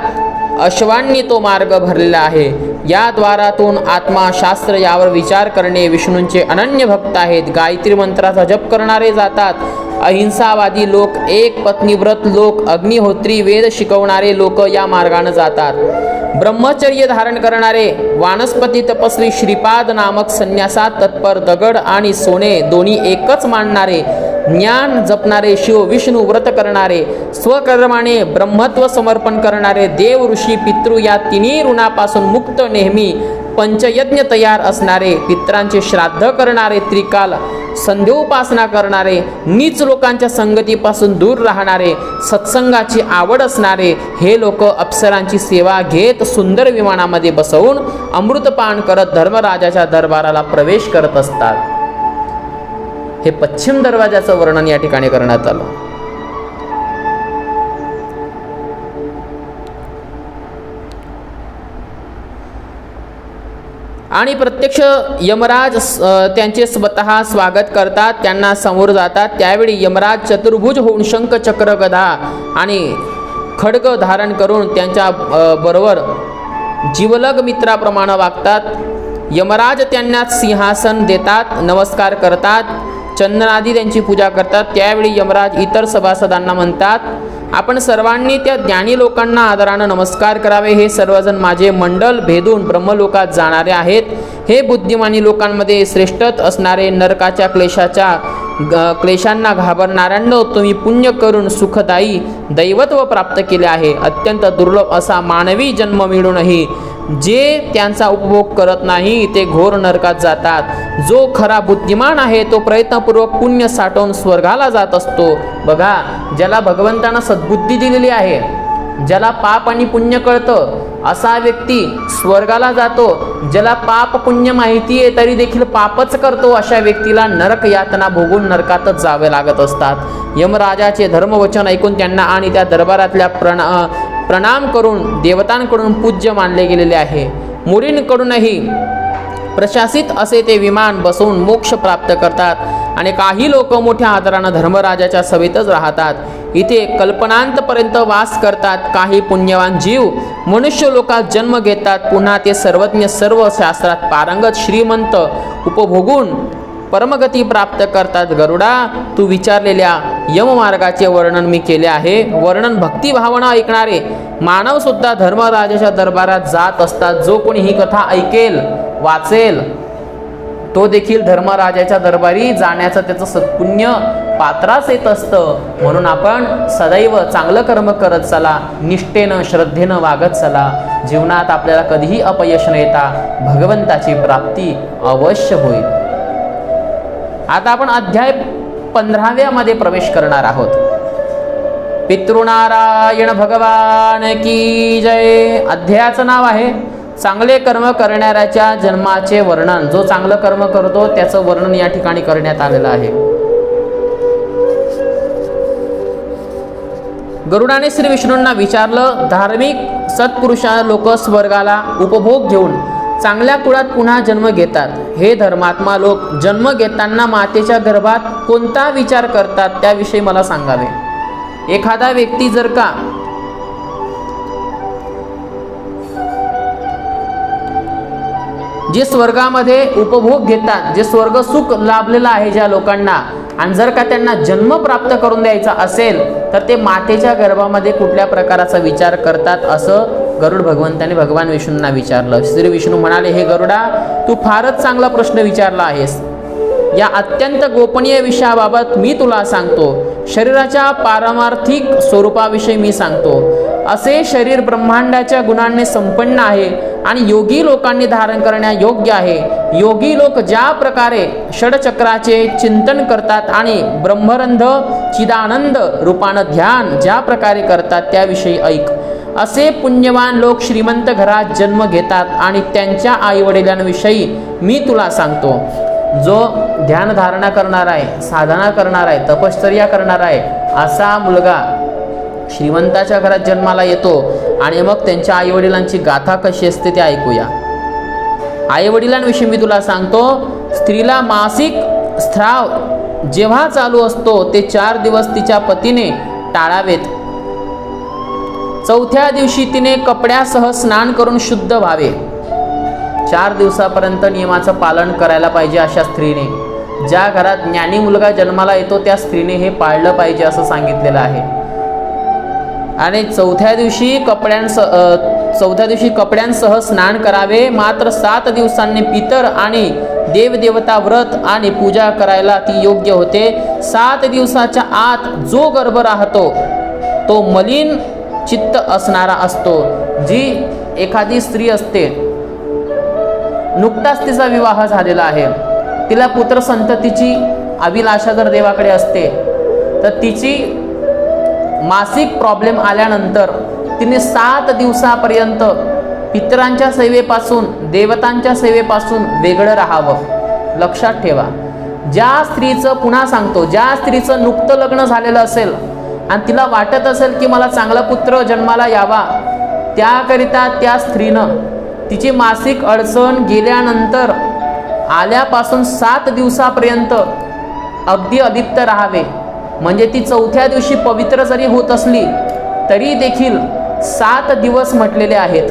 B: अश्वांनी तो मार्ग भरलेला आहे. या द्वारातून आत्मा, शास्त्र यावर विचार करणे विष्णूंचे अनन्य भक्त आहेत. गायत्री मंत्राचा जप करणारे जातात. अहिंसावादी लोक, एक पत्नीव्रत लोक, अग्निहोत्री, वेद शिकवणारे लोक या मार्गाने जातात. ब्रह्मचर्य धारण करणारे, वानस्पती तपस्वी, श्रीपाद नामक संन्यासात तत्पर, दगड आणि सोने दोन्ही एकच मानणारे, ज्ञान जपणारे, शिव विष्णू व्रत करणारे, स्वकर्माने ब्रह्मत्व समर्पण करणारे, देव ऋषी पितृ या तिन्ही ऋणापासून मुक्त, नेहमी पंचयज्ञ तयार असणारे, पित्रांचे श्राद्ध करणारे, त्रिकाल संध्योपासना करणारे, नीच लोकांच्या संगतीपासून दूर राहणारे, सत्संगाची आवड असणारे, हे लोक अप्सरांची सेवा घेत सुंदर विमानामध्ये बसवून अमृतपान करत धर्मराजाच्या दरबाराला प्रवेश करत असतात. हे पश्चिम दरवाजाचं वर्णन या ठिकाणी करण्यात आलं. आणि प्रत्यक्ष यमराज त्यांचे स्वतः स्वागत करतात, त्यांना समोर जातात. त्यावेळी यमराज चतुर्भुज होऊन शंख, चक्र, गदा आणि खड्ग धारण करून त्यांच्या बरोबर जीवलग मित्राप्रमाणे वागतात. यमराज त्यांना सिंहासन देतात, नमस्कार करतात, चंदनादी त्यांची पूजा करतात. त्यावेळी यमराज इतर सभासदांना म्हणतात, आपण सर्वांनी त्या ज्ञानी लोकांना आदराने नमस्कार करावे. हे सर्वजण माझे मंडल भेदून ब्रह्मलोकात जाणारे आहेत. हे बुद्धिमानी लोकांमध्ये श्रेष्ठत असणारे, नरकाच्या क्लेशांना घाबरणाऱ्यांनो, तुम्ही पुण्य करून सुखदायी दैवत्व प्राप्त केले आहे. अत्यंत दुर्लभ असा मानवी जन्म मिळूनही जे त्यांचा उपभोग करत नाही ते घोर नरकात जातात. जो खरा बुद्धिमान आहे तो प्रयत्नपूर्वक पुण्य साठवून स्वर्गाला जात असतो. बघा, ज्याला भगवंतानं सद्बुद्धी दिलेली आहे, ज्याला पाप आणि पुण्य कळतं, असा व्यक्ती स्वर्गाला जातो. ज्याला पाप पुण्य माहिती आहे तरी देखील पापच करतो, अशा व्यक्तीला नरक यातना भोगून नरकातच जावे लागत असतात. यमराजाचे धर्मवचन ऐकून त्यांना आणि त्या दरबारातल्या प्रणाम करून देवतांकडून पूज्य मानले गेलेले आहे. मुनींकडूनही प्रशासित असे ते विमान बसवून मोक्ष प्राप्त करतात. आणि काही लोक मोठ्या आदराने धर्मराजाच्या सभेतच राहतात. इथे कल्पनांतपर्यंत वास करतात. काही पुण्यवान जीव मनुष्य लोकात जन्म घेतात. पुन्हा ते सर्वज्ञ, सर्व शास्त्रात पारंगत, श्रीमंत उपभोगून परमगती प्राप्त करतात. गरुडा, तू विचारलेल्या यममार्गाचे वर्णन मी केले आहे. वर्णन भक्तिभावना ऐकणारे मानव सुद्धा धर्मराजाच्या दरबारात जात असतात. जो कोणी ही कथा ऐकेल, वाचेल, तो देखील धर्मराजाच्या दरबारी जाण्याचं त्याचं सत्पुण्य पात्रास येत असतं. म्हणून आपण सदैव चांगलं कर्म करत चला, निष्ठेनं, श्रद्धेनं वागत चला. जीवनात आपल्याला कधीही अपयश न येता भगवंताची प्राप्ती अवश्य होईल. आता आपण अध्याय 15व्या मध्ये प्रवेश करणार आहोत. पितृनारायण भगवान की जय. अध्यायाचं नाव आहे चांगले कर्म करणाऱ्याच्या जन्माचे वर्णन. जो चांगलं कर्म करतो त्याचं वर्णन या ठिकाणी करण्यात आलेलं आहे. गरुडाने श्री विष्णूंना विचारलं, धार्मिक सत्पुरुषा लोक स्वर्गाला उपभोग घेऊन चांगल्या कुळात पुन्हा जन्म घेतात. हे धर्मात्मा लोक जन्म घेताना मातेच्या गर्भात कोणता विचार करतात त्याविषयी मला सांगावे. एखादा व्यक्ती जर का जे स्वर्गामध्ये उपभोग घेतात, जे स्वर्ग सुख लाभलेलं आहे ज्या लोकांना, आणि जर का त्यांना जन्म प्राप्त करून द्यायचा असेल तर ते मातेच्या गर्भामध्ये कुठल्या प्रकाराचा विचार करतात, असं गरुड भगवंताने भगवान विष्णूंना विचारलं. श्री विष्णू म्हणाले, हे गरुडा, तू फारच चांगला प्रश्न विचारला आहेस. या अत्यंत गोपनीय विषयाबाबत मी तुला सांगतो. शरीराच्या पारमार्थिक स्वरूपाविषयी मी सांगतो. असे शरीर ब्रह्मांडाच्या गुणांनी संपन्न आहे आणि योगी लोकांनी धारण करण्यायोग्य आहे. योगी लोक ज्या प्रकारे षडचक्राचे चिंतन करतात आणि ब्रह्मरंध चिदानंद रूपानं ध्यान ज्या प्रकारे करतात त्याविषयी ऐक. असे पुण्यवान लोक श्रीमंत घरात जन्म घेतात आणि त्यांच्या आईवडिलांविषयी मी तुला सांगतो. जो ध्यानधारणा करणार आहे, साधना करणार आहे, तपश्चर्या करणार आहे, असा मुलगा श्रीमंताच्या घरात जन्माला येतो. आणि मग त्यांच्या आईवडिलांची गाथा कशी असते ते ऐकूया. आईवडिलांविषयी मी तुला सांगतो. स्त्रीला मासिक स्राव जेव्हा चालू असतो ते 4 दिवस तिच्या पतीने टाळावेत. 4थ्या दिवशी तिने कपड्यासह स्नान करून शुद्ध व्हावे. 4 दिवसापर्यंत नियमाचं पालन करायला पाहिजे अशा स्त्रीने. ज्या घरात ज्ञानी मुलगा जन्माला येतो त्या स्त्रीने हे पाळलं पाहिजे असं सांगितलेलं आहे. आणि 4थ्या दिवशी कपड्यांसह स्नान करावे. मात्र 7 दिवसांनी पितर आणि देवदेवता व्रत आणि पूजा करायला ती योग्य होते. 7 दिवसाच्या आत जो गर्भ राहतो तो मलिन चित्त असणारा असतो. जी एखादी स्त्री असते, नुकताच तिचा विवाह झालेला आहे, तिला पुत्र संततीची अभिलाषा जर देवाकडे असते, तर तिची मासिक प्रॉब्लेम आल्यानंतर तिने 7 दिवसापर्यंत पितरांच्या सेवेपासून, देवतांच्या सेवेपासून वेगळं राहावं. लक्षात ठेवा. ज्या स्त्रीचं, पुन्हा सांगतो, ज्या स्त्रीचं नुकतं लग्न झालेलं असेल आणि तिला वाटत असेल की मला चांगला पुत्र जन्माला यावा, त्याकरिता त्या स्त्रीनं तिची मासिक अडचण गेल्यानंतर आल्यापासून 7 दिवसापर्यंत अगदी अलिप्त राहावे. म्हणजे ती 4थ्या दिवशी पवित्र जरी होत असली तरी देखील 7 दिवस म्हटलेले आहेत.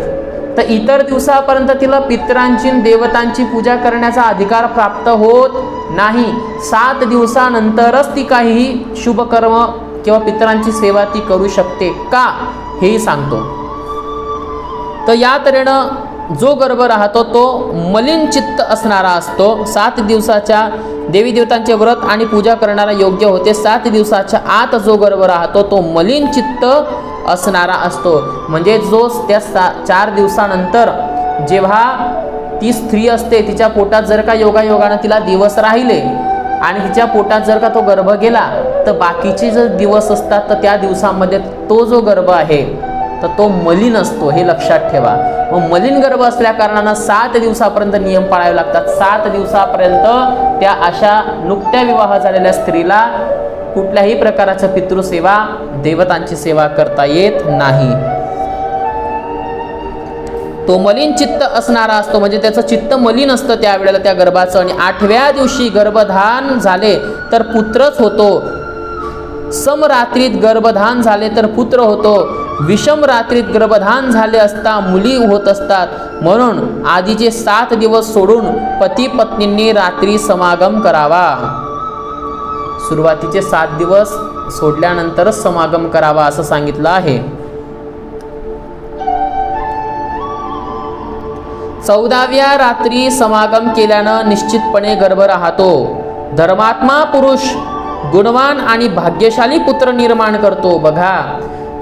B: तर इतर दिवसापर्यंत तिला पितरांची देवतांची पूजा करण्याचा अधिकार प्राप्त होत नाही. 7 दिवसानंतरच ती काहीही शुभकर्म किंवा पितरांची सेवा ती करू शकते का, हेही सांगतो. तर या तऱ्हेनं जो गर्भ राहतो तो मलिन चित्त असणारा असतो. 7 दिवसाच्या देवी देवतांचे व्रत आणि पूजा करणारा योग्य होते. 7 दिवसाच्या आत जो गर्भ राहतो तो मलिन चित्त असणारा असतो. म्हणजे जो त्या 4 दिवसानंतर जेव्हा ती स्त्री असते, तिच्या पोटात जर का योगायोगानं तिला दिवस राहिले आणि तिच्या पोटात जर का तो गर्भ गेला, तर बाकीचे जे दिवस असतात तर त्या दिवसामध्ये तो जो गर्भ आहे तर तो मलिन असतो. हे लक्षात ठेवा. मग मलिन गर्भ असल्या कारणानं 7 दिवसापर्यंत नियम पाळावे लागतात. 7 दिवसापर्यंत त्या अशा नुकत्या विवाह झालेल्या स्त्रीला कुठल्याही प्रकारच्या पितृसेवा, देवतांची सेवा करता येत नाही. तो मलिन चित्त असणारा असतो. म्हणजे त्याचं चित्त मलिन असतं त्यावेळेला त्या गर्भाचं. आणि 8व्या दिवशी गर्भधान झाले तर पुत्रच होतो. समरात्रीत गर्भधान झाले तर पुत्र होतो. विषम रात्रीत गर्भधान झाले असता मुली होत असतात. म्हणून आधीचे 7 दिवस सोडून पती पत्नींनी रात्री समागम करावा. सुरुवातीचे 7 दिवस सोडल्यानंतरच समागम करावा असं सांगितलं आहे. 14व्या रात्री समागम केल्यानं निश्चितपणे गर्भ राहतो. धर्मात्मा पुरुष गुणवान आणि भाग्यशाली पुत्र निर्माण करतो. बघा,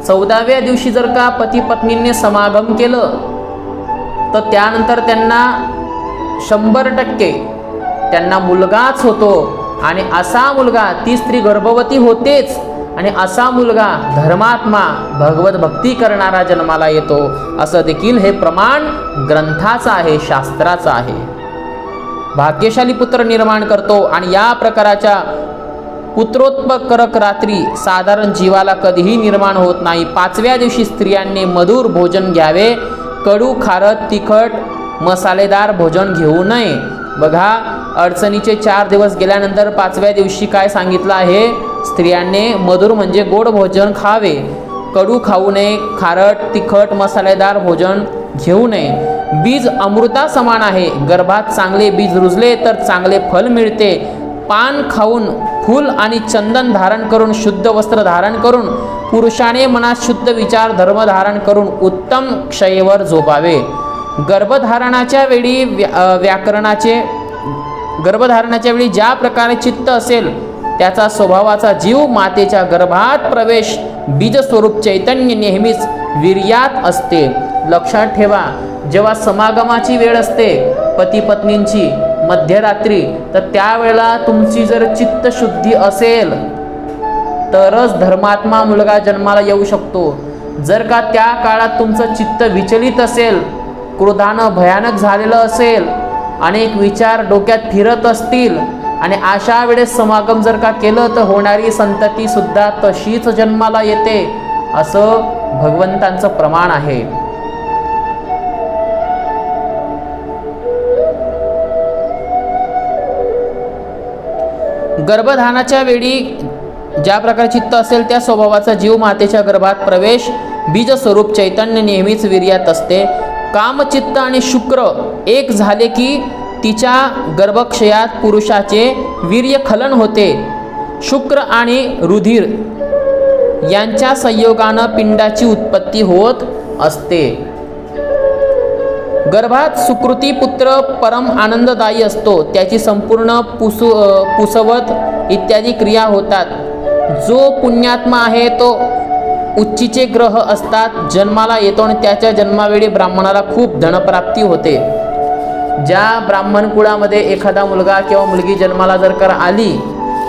B: 14व्या दिवशी जर का पती पत्नींनी समागम केलं तर त्यानंतर त्यांना 100% त्यांना मुलगाच होतो. आणि असा मुलगा, ती स्त्री गर्भवती होतेच, आणि असा मुलगा धर्मात्मा, भगवत भक्ती करणारा जन्माला येतो. असं देखील हे प्रमाण ग्रंथाचं आहे, शास्त्राचं आहे. भाग्यशाली पुत्र निर्माण करतो. आणि या प्रकाराच्या पुत्रोत्पकारक रात्री साधारण जीवाला कधीही निर्माण होत नाही. 5व्या दिवशी स्त्रियांनी मधुर भोजन घ्यावे. कडू, खारट, तिखट, मसालेदार भोजन घेऊ नये. बघा, अडचणीचे 4 दिवस गेल्यानंतर 5व्या दिवशी काय सांगितलं आहे, स्त्रियांनी मधुर म्हणजे गोड भोजन खावे, कडू खाऊ नये, खारट तिखट मसालेदार भोजन घेऊ नये। बीज अमृता समान आहे, गर्भात चांगले बीज रुजले तर चांगले फल मिळते। पान खाऊन फूल आणि चंदन धारण करून शुद्ध वस्त्र धारण करून पुरुषाने मनात शुद्ध विचार धर्म धारण करून उत्तम क्षयेवर झोपावे। गर्भधारणाच्या वेळी ज्या प्रकारे चित्त असेल त्याचा स्वभावाचा जीव मातेच्या गर्भात प्रवेश बीज स्वरूप चैतन्य नेहमीच वीर्यात असते। लक्षात ठेवा, जेव्हा समागमाची वेळ असते पती पत्नींची मध्यरात्री, तर त्यावेळेला तुमची जर चित्त शुद्धी असेल तरच धर्मात्मा मुलगा जन्माला येऊ शकतो। जर का त्या काळात तुमचं चित्त विचलित असेल, क्रोधानं भयानक झालेलं असेल, अनेक विचार डोक्यात फिरत असतील आणि अशा वेळेस समागम जर का केलं तर होणारी संतती सुद्धा तशीच जन्माला येते, असं भगवंतांचं प्रमाण आहे। गर्भधानाच्या वेळी ज्या प्रकारे चित्त असेल त्या स्वभावाचा जीव मातेच्या गर्भात प्रवेश बीज स्वरूप चैतन्य नेहमीच वीर्यात असते। कामचित्त आणि शुक्र एक झाले की तिच्या गर्भक्षयात पुरुषाचे वीर्यखलन होते। शुक्र आणि रुधिर यांच्या संयोगानं पिंडाची उत्पत्ती होत असते। गर्भात सुकृती पुत्र परम आनंददायी असतो, त्याची संपूर्ण पुसवत इत्यादी क्रिया होतात। जो पुण्यात्मा आहे तो उच्चीचे ग्रह असतात जन्माला येतो आणि त्याच्या जन्मावेळी ब्राह्मणाला खूप धनप्राप्ती होते। ज्या ब्राह्मण कुळामध्ये एखादा मुलगा किंवा मुलगी जन्माला जर का आली,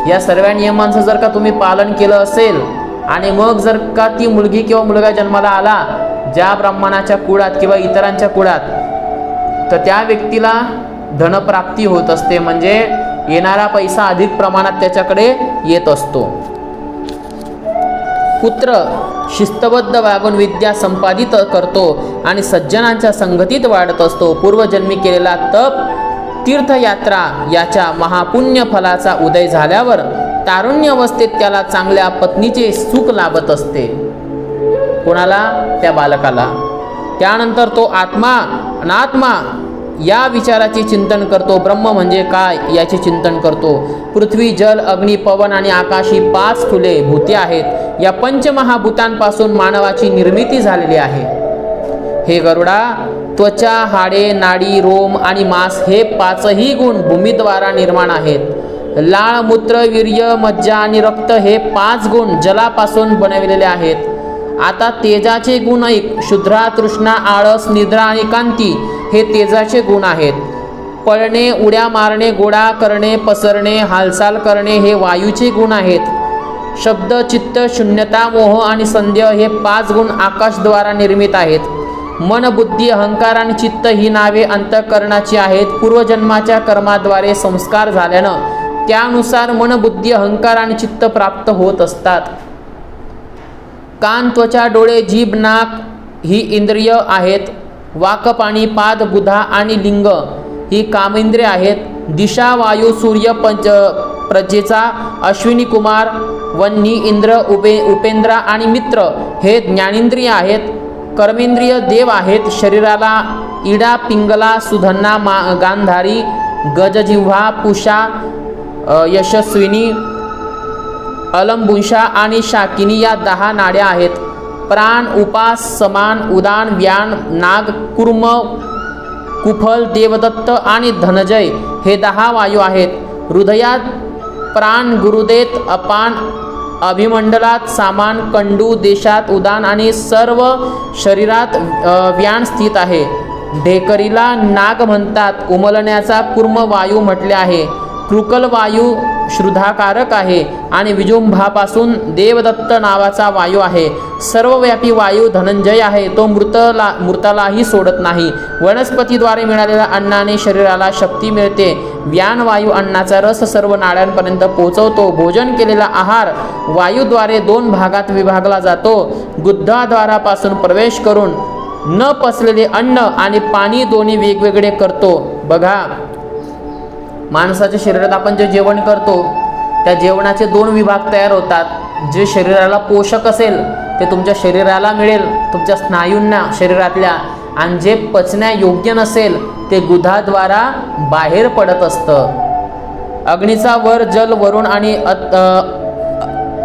B: या सर्व नियमांचं जर का तुम्ही पालन केलं असेल आणि मग जर का ती मुलगी किंवा मुलगा जन्माला आला ज्या ब्राह्मणाच्या कुळात किंवा इतरांच्या कुळात, तर त्या व्यक्तीला धनप्राप्ती होत असते, म्हणजे येणारा पैसा अधिक प्रमाणात त्याच्याकडे येत असतो। पुत्र शिस्तबद्ध वागून विद्या संपादित करतो आणि सज्जनांच्या संगतीत वाढत असतो। पूर्वजन्मी केलेला तप तीर्थयात्रा याच्या महापुण्य फलाचा उदय झाल्यावर तारुण्य अवस्थेत त्याला चांगल्या पत्नीचे सुख लाभत असते। कोणाला? त्या बालकाला। त्यानंतर तो आत्मा अनात्मा या विचाराचे चिंतन करतो। ब्रह्म म्हणजे काय याचे चिंतन करतो। पृथ्वी जल अग्नी पवन आणि आकाश ही 5 स्थूले भूते आहेत। या पंचमहाभूतांपासून मानवाची निर्मिती झालेली आहे। हे गरुडा, त्वचा हाडे नाडी रोम आणि मांस हे 5ही गुण भूमीद्वारा निर्माण आहेत। लाळ मूत्र वीर्य मज्जा आणि रक्त हे 5 गुण जलापासून बनविलेले आहेत। आता तेजाचे गुण ऐक। शुद्रा तृष्णा आळस निद्रा आणि कांती हे तेजाचे गुण आहेत। पळणे उड्या मारणे गोळा करणे पसरणे हालचाल करणे हे वायूचे गुण आहेत। शब्द चित्त शून्यता मोह आणि संदेह हे 5 गुण आकाशद्वारा निर्मित आहेत। मन बुद्धी अहंकार आणि चित्त ही नावे अंतःकरणाची आहेत। पूर्वजन्माच्या कर्माद्वारे संस्कार झाल्यानं त्यानुसार मन बुद्धी अहंकार आणि चित्त प्राप्त होत असतात। कान त्वचा डोळे जीभ नाक ही इंद्रिय आहेत। वाक पाणी पाद बुधा आणि लिंग ही कामेंद्रिय आहेत। दिशा वायू सूर्य पंच प्रजेचा अश्विनी कुमार वन्नी इंद्र उपेंद्र आणि मित्र हे ज्ञानेंद्रिय आहेत। कर्मेंद्रिय देव आहेत। शरीराला इडा पिंगला सुधन्ना गांधारी गजजिव्हा पुषा यशस्विनी अलंबुषा आणि शाकिनी या 10 नाड्या आहेत। प्राण उपास समान उदान व्यान नाग कुर्म कुफल देवदत्त आणि धनजय हे 10 वायू आहेत। हृदयात प्राण गुरुदेत अपान अभिमंडलात सामान कंडू देशात उदान आणि सर्व शरीरात व्यान स्थित आहे। ढेकरीला नाग म्हणतात। उमलण्याचा कुर्म वायू म्हटले आहे। कृकल वायू श्रुधाकारक आहे आणि विजुंभापासून देवदत्त नावाचा वायू आहे। सर्वव्यापी वायू धनंजय आहे। तो मृतालाही सोडत नाही। वनस्पतीद्वारे मिळालेल्या अन्नाने शरीराला शक्ती मिळते। व्यान वायू अन्नाचा रस सर्व नाड्यांपर्यंत पोहोचवतो। भोजन केलेला आहार वायूद्वारे 2 भागात विभागला जातो। गुद्धाद्वारापासून प्रवेश करून न पचलेले अन्न आणि पाणी दोन्ही वेगवेगळे करतो। बघा, माणसाच्या शरीरात आपण जे जेवण करतो त्या जेवणाचे 2 विभाग तयार होतात। जे शरीराला पोषक असेल ते तुमच्या शरीराला मिळेल, तुमच्या स्नायूंना शरीरातल्या, आणि जे पचण्यायोग्य नसेल ते गुदाद्वारा बाहेर पडत असतं। अग्नीचा वर जल वरून आणि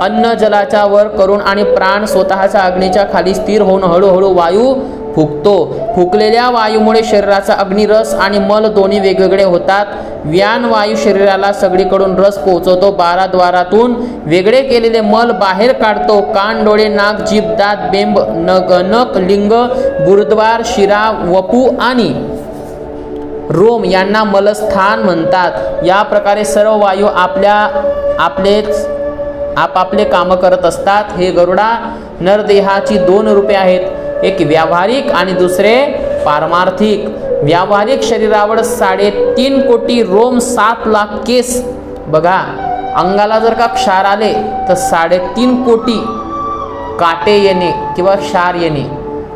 B: अन्न जलाच्या वर करून आणि प्राण स्वतःच्या अग्नीच्या खाली स्थिर होऊन हळूहळू वायू फुकतो। फुकलेल्या वायूमुळे शरीराचा अग्निरस आणि मल दोन्ही वेगवेगळे होतात। व्यान वायू शरीराला सगळीकडून रस पोहोचवतो। 12 द्वारातून वेगळे केलेले मल बाहेर काढतो। कान, डोळे, नाक, जीभ, दात, बेंब, नख, लिंग, गुरुद्वार, शिरा, वपू आणि रोम यांना मलस्थान म्हणतात। या प्रकारे सर्व वायू आपापले काम करत असतात। हे गरुडा नरदेहाची 2 रूपे आहेत, एक व्यावहारिक आणि दुसरे पारमार्थिक। व्यावहारिक शरीरावर 3.5 कोटी रोम, 7 लाख केस। बघा, अंगाला जर का क्षार आले तर 3.5 कोटी काटे येणे किंवा क्षार येणे।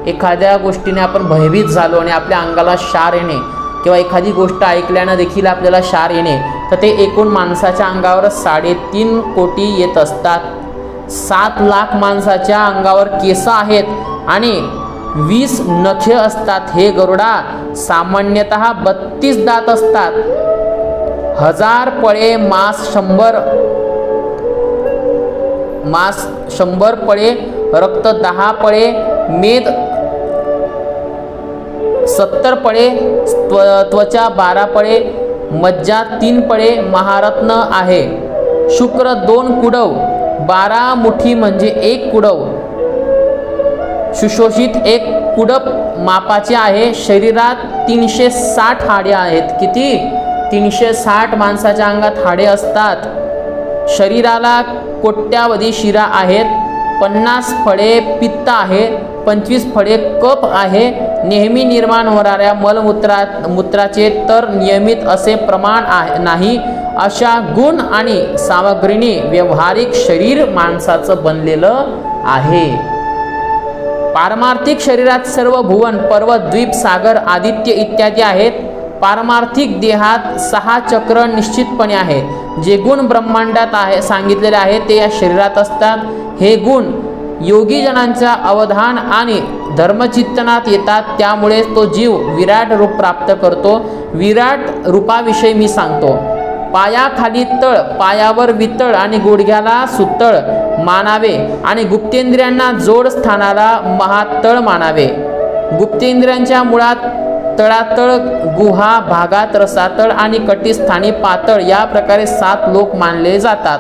B: एखाद्या गोष्टीने आपण भयभीत झालो आणि आपल्या अंगाला क्षार येणे किंवा एखादी गोष्ट ऐकल्यानं देखील आपल्याला क्षार येणे, तर ते एकूण माणसाच्या अंगावर 3.5 कोटी येत असतात। 7 लाख माणसाच्या अंगावर केस आहेत आणि 20 नखे असतात। हे गरुडा सामान्यतः 32 दात असतात। 1000 पळे मांस, 100 पळे रक्त, 10 पळे मेद, 70 पळे त्वचा, 12 पळे मज्जा, 3 पळे महारत्न आहे। शुक्र 2 कुडव, 12 मुठी म्हणजे 1 कुडव। सुशोषित 1 कुडप मापाचे आहे। शरीरात 360 हाडे आहेत। किती? 360 माणसाच्या अंगात हाडे असतात। शरीराला कोट्यावधी शिरा आहेत। 50 फळे पित्त आहे, 25 फळे कफ आहे। नेहमी निर्माण होणाऱ्या मूत्राचे तर नियमित असे प्रमाण नाही। अशा गुण आणि सामग्रीने व्यवहारिक शरीर माणसाचं बनलेलं आहे। पारमार्थिक शरीरात सर्व भुवन, पर्वत, द्वीप, सागर, आदित्य इत्यादी आहेत। पारमार्थिक देहात 6 चक्र निश्चितपणे आहेत। जे गुण ब्रह्मांडात सांगितलेले आहेत ते या शरीरात असतात। हे गुण योगी जनांच्या अवधान आणि धर्मचिंतनात येतात, त्यामुळे तो जीव विराट रूप प्राप्त करतो। विराट रूपाविषयी मी सांगतो। पायाखाली तळ, पायावर वितळ आणि गुडघ्याला सुतळ मानावे आणि गुप्तेंद्रियांना जोड स्थानाला महातळ मानावे। गुप्तेंद्रियांच्या मुळात तळातळ, गुहा भागात रसातळ आणि कटिस्थानी पातळ या प्रकारे 7 लोक मानले जातात।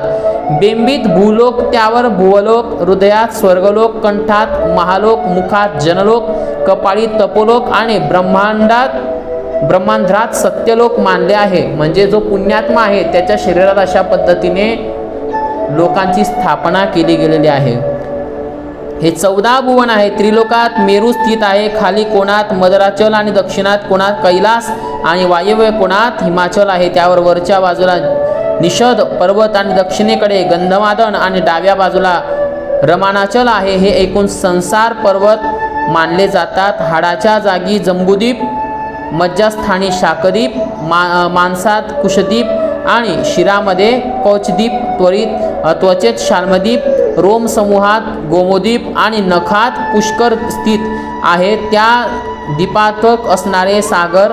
B: बेंबीत भूलोक, त्यावर भुवलोक, हृदयात स्वर्गलोक, कंठात महालोक, मुखात जनलोक, कपाळी तपोलोक आणि ब्रह्मांध्रात सत्यलोक मानले आहे। म्हणजे जो पुण्यात्मा आहे त्याच्या शरीरात अशा पद्धतीने लोकांची स्थापना केली गेलेली आहे। हे 14 भुवन आहे। त्रिलोकात मेरू स्थित आहे। खाली कोणात मदराचल आणि दक्षिणात कोणात कैलास आणि वायव्य कोणात हिमाचल आहे। त्यावर वरच्या बाजूला निषद पर्वत आणि दक्षिणेकडे गंधमादन आणि डाव्या बाजूला रमानाचल आहे। हे एकूण संसार पर्वत मानले जातात। हाडाच्या जागी जंबूद्वीप, मज्जास्थानी शाकद्वीप, मांसात कुशद्वीप आणि शिरामध्ये कौचद्वीप, त्वचेत शाल्मद्वीप, रोम समूहात गोमोद्वीप आणि नखात पुष्कर स्थित आहे। त्या द्वीपातक असणारे सागर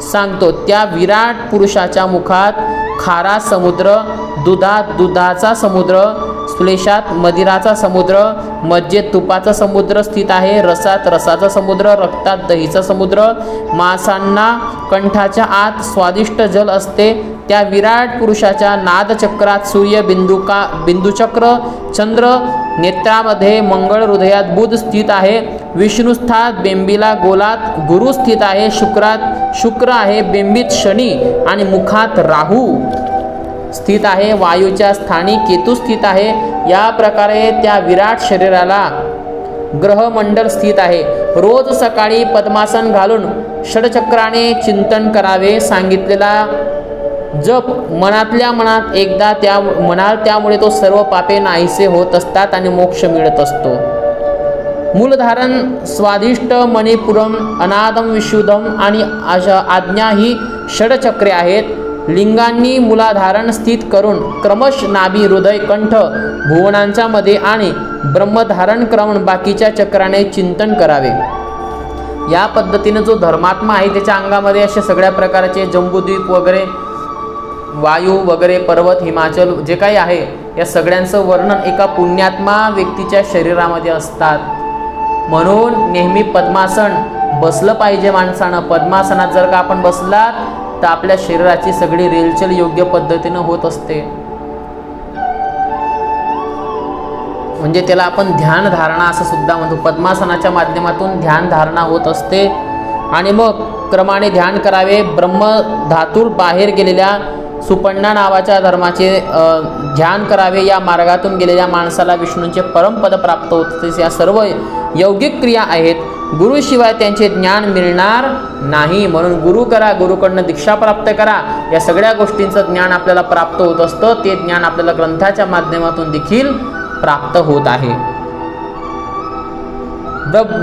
B: सांगतो। त्या विराट पुरुषाच्या मुखात खारा समुद्र, दुधात दुधाचा समुद्र, श्लेषात मदिराचा समुद्र, मज्जेत तुपाचा समुद्र स्थित आहे। रसात रसाचा समुद्र, रक्तात दहीचा समुद्र, मांसांना कंठाच्या आत स्वादिष्ट जल असते। त्या विराट पुरुषाच्या नादचक्रात सूर्य, बिंदुचक्र, चंद्र, नेत्रामध्ये मंगळ, हृदयात बुध स्थित आहे। विष्णुस्थात बेंबीला गोलात गुरु स्थित आहे। शुक्रात शुक्र आहे, बेंबीत शनी आणि मुखात राहू स्थित आहे। वायूच्या स्थानी केतू स्थित आहे। या प्रकारे त्या विराट शरीराला ग्रहमंडल स्थित आहे। रोज सकाळी पद्मासन घालून षडचक्राने चिंतन करावे। सांगितलेला जप मनातल्या मनात एकदा म्हणाल, त्यामुळे तो सर्व पापे नाहीसे होत असतात आणि मोक्ष मिळत असतो। मूलधारण, स्वादिष्ट, मणिपुरम, अनादम, विशुद्धम आणि आज्ञा ही षडचक्रे आहेत। लिंगांनी मूलाधारण स्थित करून क्रमश नाभी हृदय कंठ भुवनांच्या मध्ये आणि ब्रह्मधारण करून बाकीच्या चक्राने चिंतन करावे। या पद्धतीने जो धर्मात्मा आहे त्याच्या अंगामध्ये असे सगळ्या प्रकारचे जम्बूद्वीप वगैरे वायू वगैरे पर्वत हिमाचल जे काही आहे या सगळ्यांचं वर्णन एका पुण्यात्मा व्यक्तीच्या शरीरामध्ये असतात। म्हणून नेहमी पद्मासन बसलं पाहिजे माणसानं। पद्मासनात जर का आपण बसलात तर आपल्या शरीराची सगळी रेलचल योग्य पद्धतीने होत असते। म्हणजे त्याला आपण ध्यान धारणा असं सुद्धा म्हणतो। पद्मासनाच्या माध्यमातून ध्यान धारणा होत असते आणि मग क्रमाने ध्यान करावे। ब्रह्म धातूर बाहेर गेलेल्या सुपन्ना नावाच्या धर्माचे ध्यान करावे। या मार्गातून गेलेल्या माणसाला विष्णूंचे परमपद प्राप्त होते। या सर्व यौगिक क्रिया आहेत। गुरुशिवाय त्यांचे ज्ञान मिळणार नाही। म्हणून गुरु करा, गुरुकडनं दीक्षा प्राप्त करा। या सगळ्या गोष्टींचं ज्ञान आपल्याला प्राप्त होत असतं। ते ज्ञान आपल्याला ग्रंथाच्या माध्यमातून देखील प्राप्त होत आहे।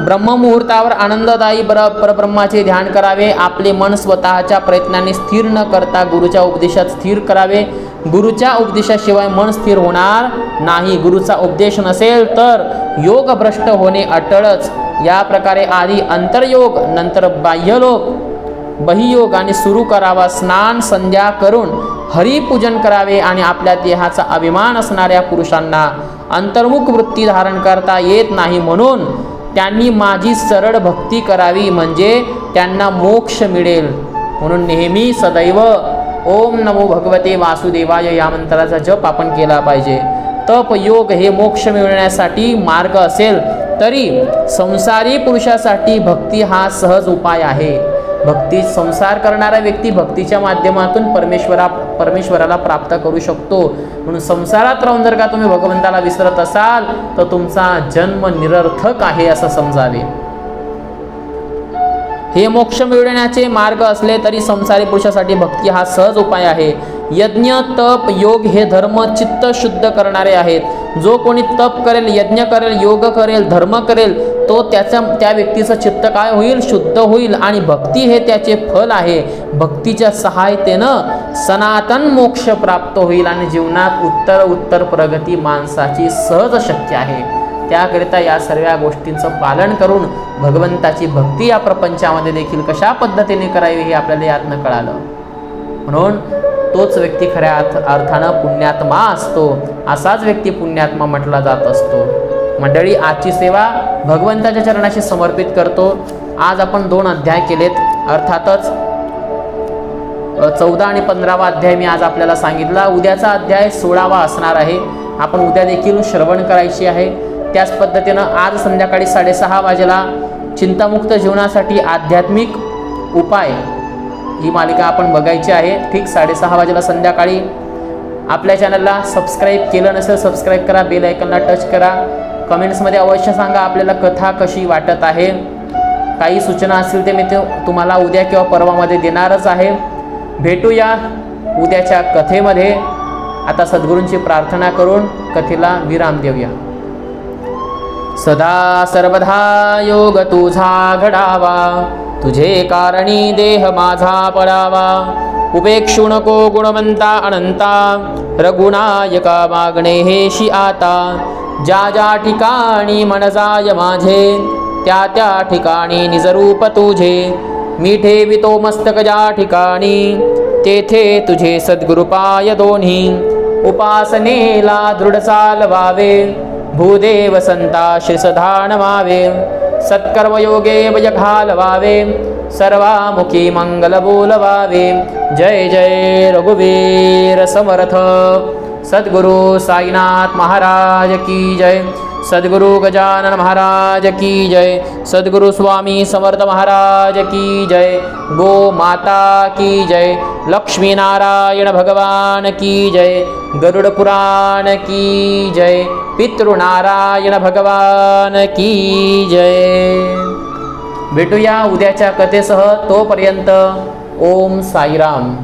B: ब्रह्ममुहूर्तावर आनंददायी परब्रह्माचे ध्यान करावे। आपले मन स्वतःच्या प्रयत्नाने स्थिर न करता गुरुच्या उपदेशात स्थिर करावे। गुरुच्या उपदेशाशिवाय मन स्थिर होणार नाही। गुरुचा उपदेश नसेल तर योग भ्रष्ट होणे अटळच। या प्रकारे आधी अंतर्योग, नंतर बाह्ययोग, बहियोग आणि सुरू करावा। स्नान संध्या करून हरिपूजन करावे आणि आपल्या देहाचा अभिमान असणाऱ्या पुरुषांना अंतर्मुख वृत्ती धारण करता येत नाही। म्हणून त्यांनी माझी सरळ भक्ती करावी, म्हणजे त्यांना मोक्ष मिळेल। म्हणून नेहमी सदैव ओम नमो भगवते वासुदेवाय या मंत्राचा जप आपण केला पाहिजे। तप योग हे मोक्ष मिळवण्यासाठी मार्ग असेल तरी संसारी पुरुषासाठी भक्ती हा सहज उपाय आहे। भक्ती संसार करणारा व्यक्ती भक्तीच्या माध्यमातून परमेश्वराला प्राप्त करू शकतो। म्हणून संसारात राहून जर का तुम्ही भगवंताला विसरत असाल तर तुमचा जन्म निरर्थक आहे असं समजावे। हे मोक्ष मिळवण्याचे मार्ग असले तरी संसारी पुरुषासाठी भक्ती हा सहज उपाय आहे। यज्ञ तप योग हे धर्म चित्त शुद्ध करणारे आहेत। जो कोणी तप करेल, यज्ञ करेल, योग करेल, धर्म करेल तो त्या व्यक्तीचं चित्त काय होईल? शुद्ध होईल आणि भक्ती हे त्याचे फल आहे। भक्तीच्या सहायतेनं सनातन मोक्ष प्राप्त होईल आणि जीवनात उत्तर प्रगती माणसाची सहज शक्य आहे। त्याकरिता या सर्व गोष्टींचं पालन करून भगवंताची भक्ती या प्रपंचामध्ये देखील कशा पद्धतीने करावी हे आपल्याला यातनं कळालं। म्हणून तोच व्यक्ती खऱ्या अर्थानं पुण्यात्मा असतो। असाच व्यक्ती पुण्यात्मा म्हटला जात असतो। मंडळी, आजची सेवा भगवंताच्या चरणाशी समर्पित करतो। आज आपण 2 अध्याय केलेत। अर्थातच 14 आणि 15वा अध्याय मी आज आपल्याला सांगितला। उद्याचा अध्याय 16वा असणार आहे। आपण उद्या देखील श्रवण करायची आहे। त्याच पद्धतीनं आज संध्याकाळी 6:30 वाजेला चिंतामुक्त जीवनासाठी आध्यात्मिक उपाय ही मालिका आपण बघायची आहे। ठीक 6:30 वाजेला संध्याकाळी। आपल्या चॅनलला सबस्क्राईब केलं नसेल सबस्क्राईब करा, बेल आयकॉनला टच करा। कमेंट्समध्ये अवश्य सांगा आपल्याला कथा कशी वाटत आहे। काही सूचना असतील ते मी तुम्हाला उद्या किंवा परवामध्ये देणारच आहे। भेटूया उद्याच्या कथेमध्ये। आता सद्गुरूंची प्रार्थना करून कथेला विराम देऊया। सदा सर्वदा योग तुझा घडावा, तुझे कारणी देह माझा पडावा। उपेक्षू नको गुणवंता अनंता, रघुनायका मागणे हेशी आता। ज्या ज्या ठिकाणी मन जाय माझे, त्या त्या ठिकाणी निजरूप तुझे। मी ठेवितो मस्तक ज्या ठिकाणी, तेथे तुझे सद्गुरुपाय दोन्ही। उपासनेला दृढ चालवावे, भूदेव संताशी सदा नमावे। सत्कर्मयोगे वय घालवावे, सर्वामुखी मंगल बोलवावे। जय जय रघुवीर समर्थ। सद्गुरु साईनाथ महाराज की जय। सद्गुरु गजानन महाराज की जय। सद्गुरु स्वामी समर्थ महाराज की जय। गो माता की जय। लक्ष्मी नारायण भगवान की जय। गरुड़ पुराण की जय। पितृनारायण भगवान की जय। भेटूया उद्याच्या कथेसह। तोपर्यंत ओम साईराम।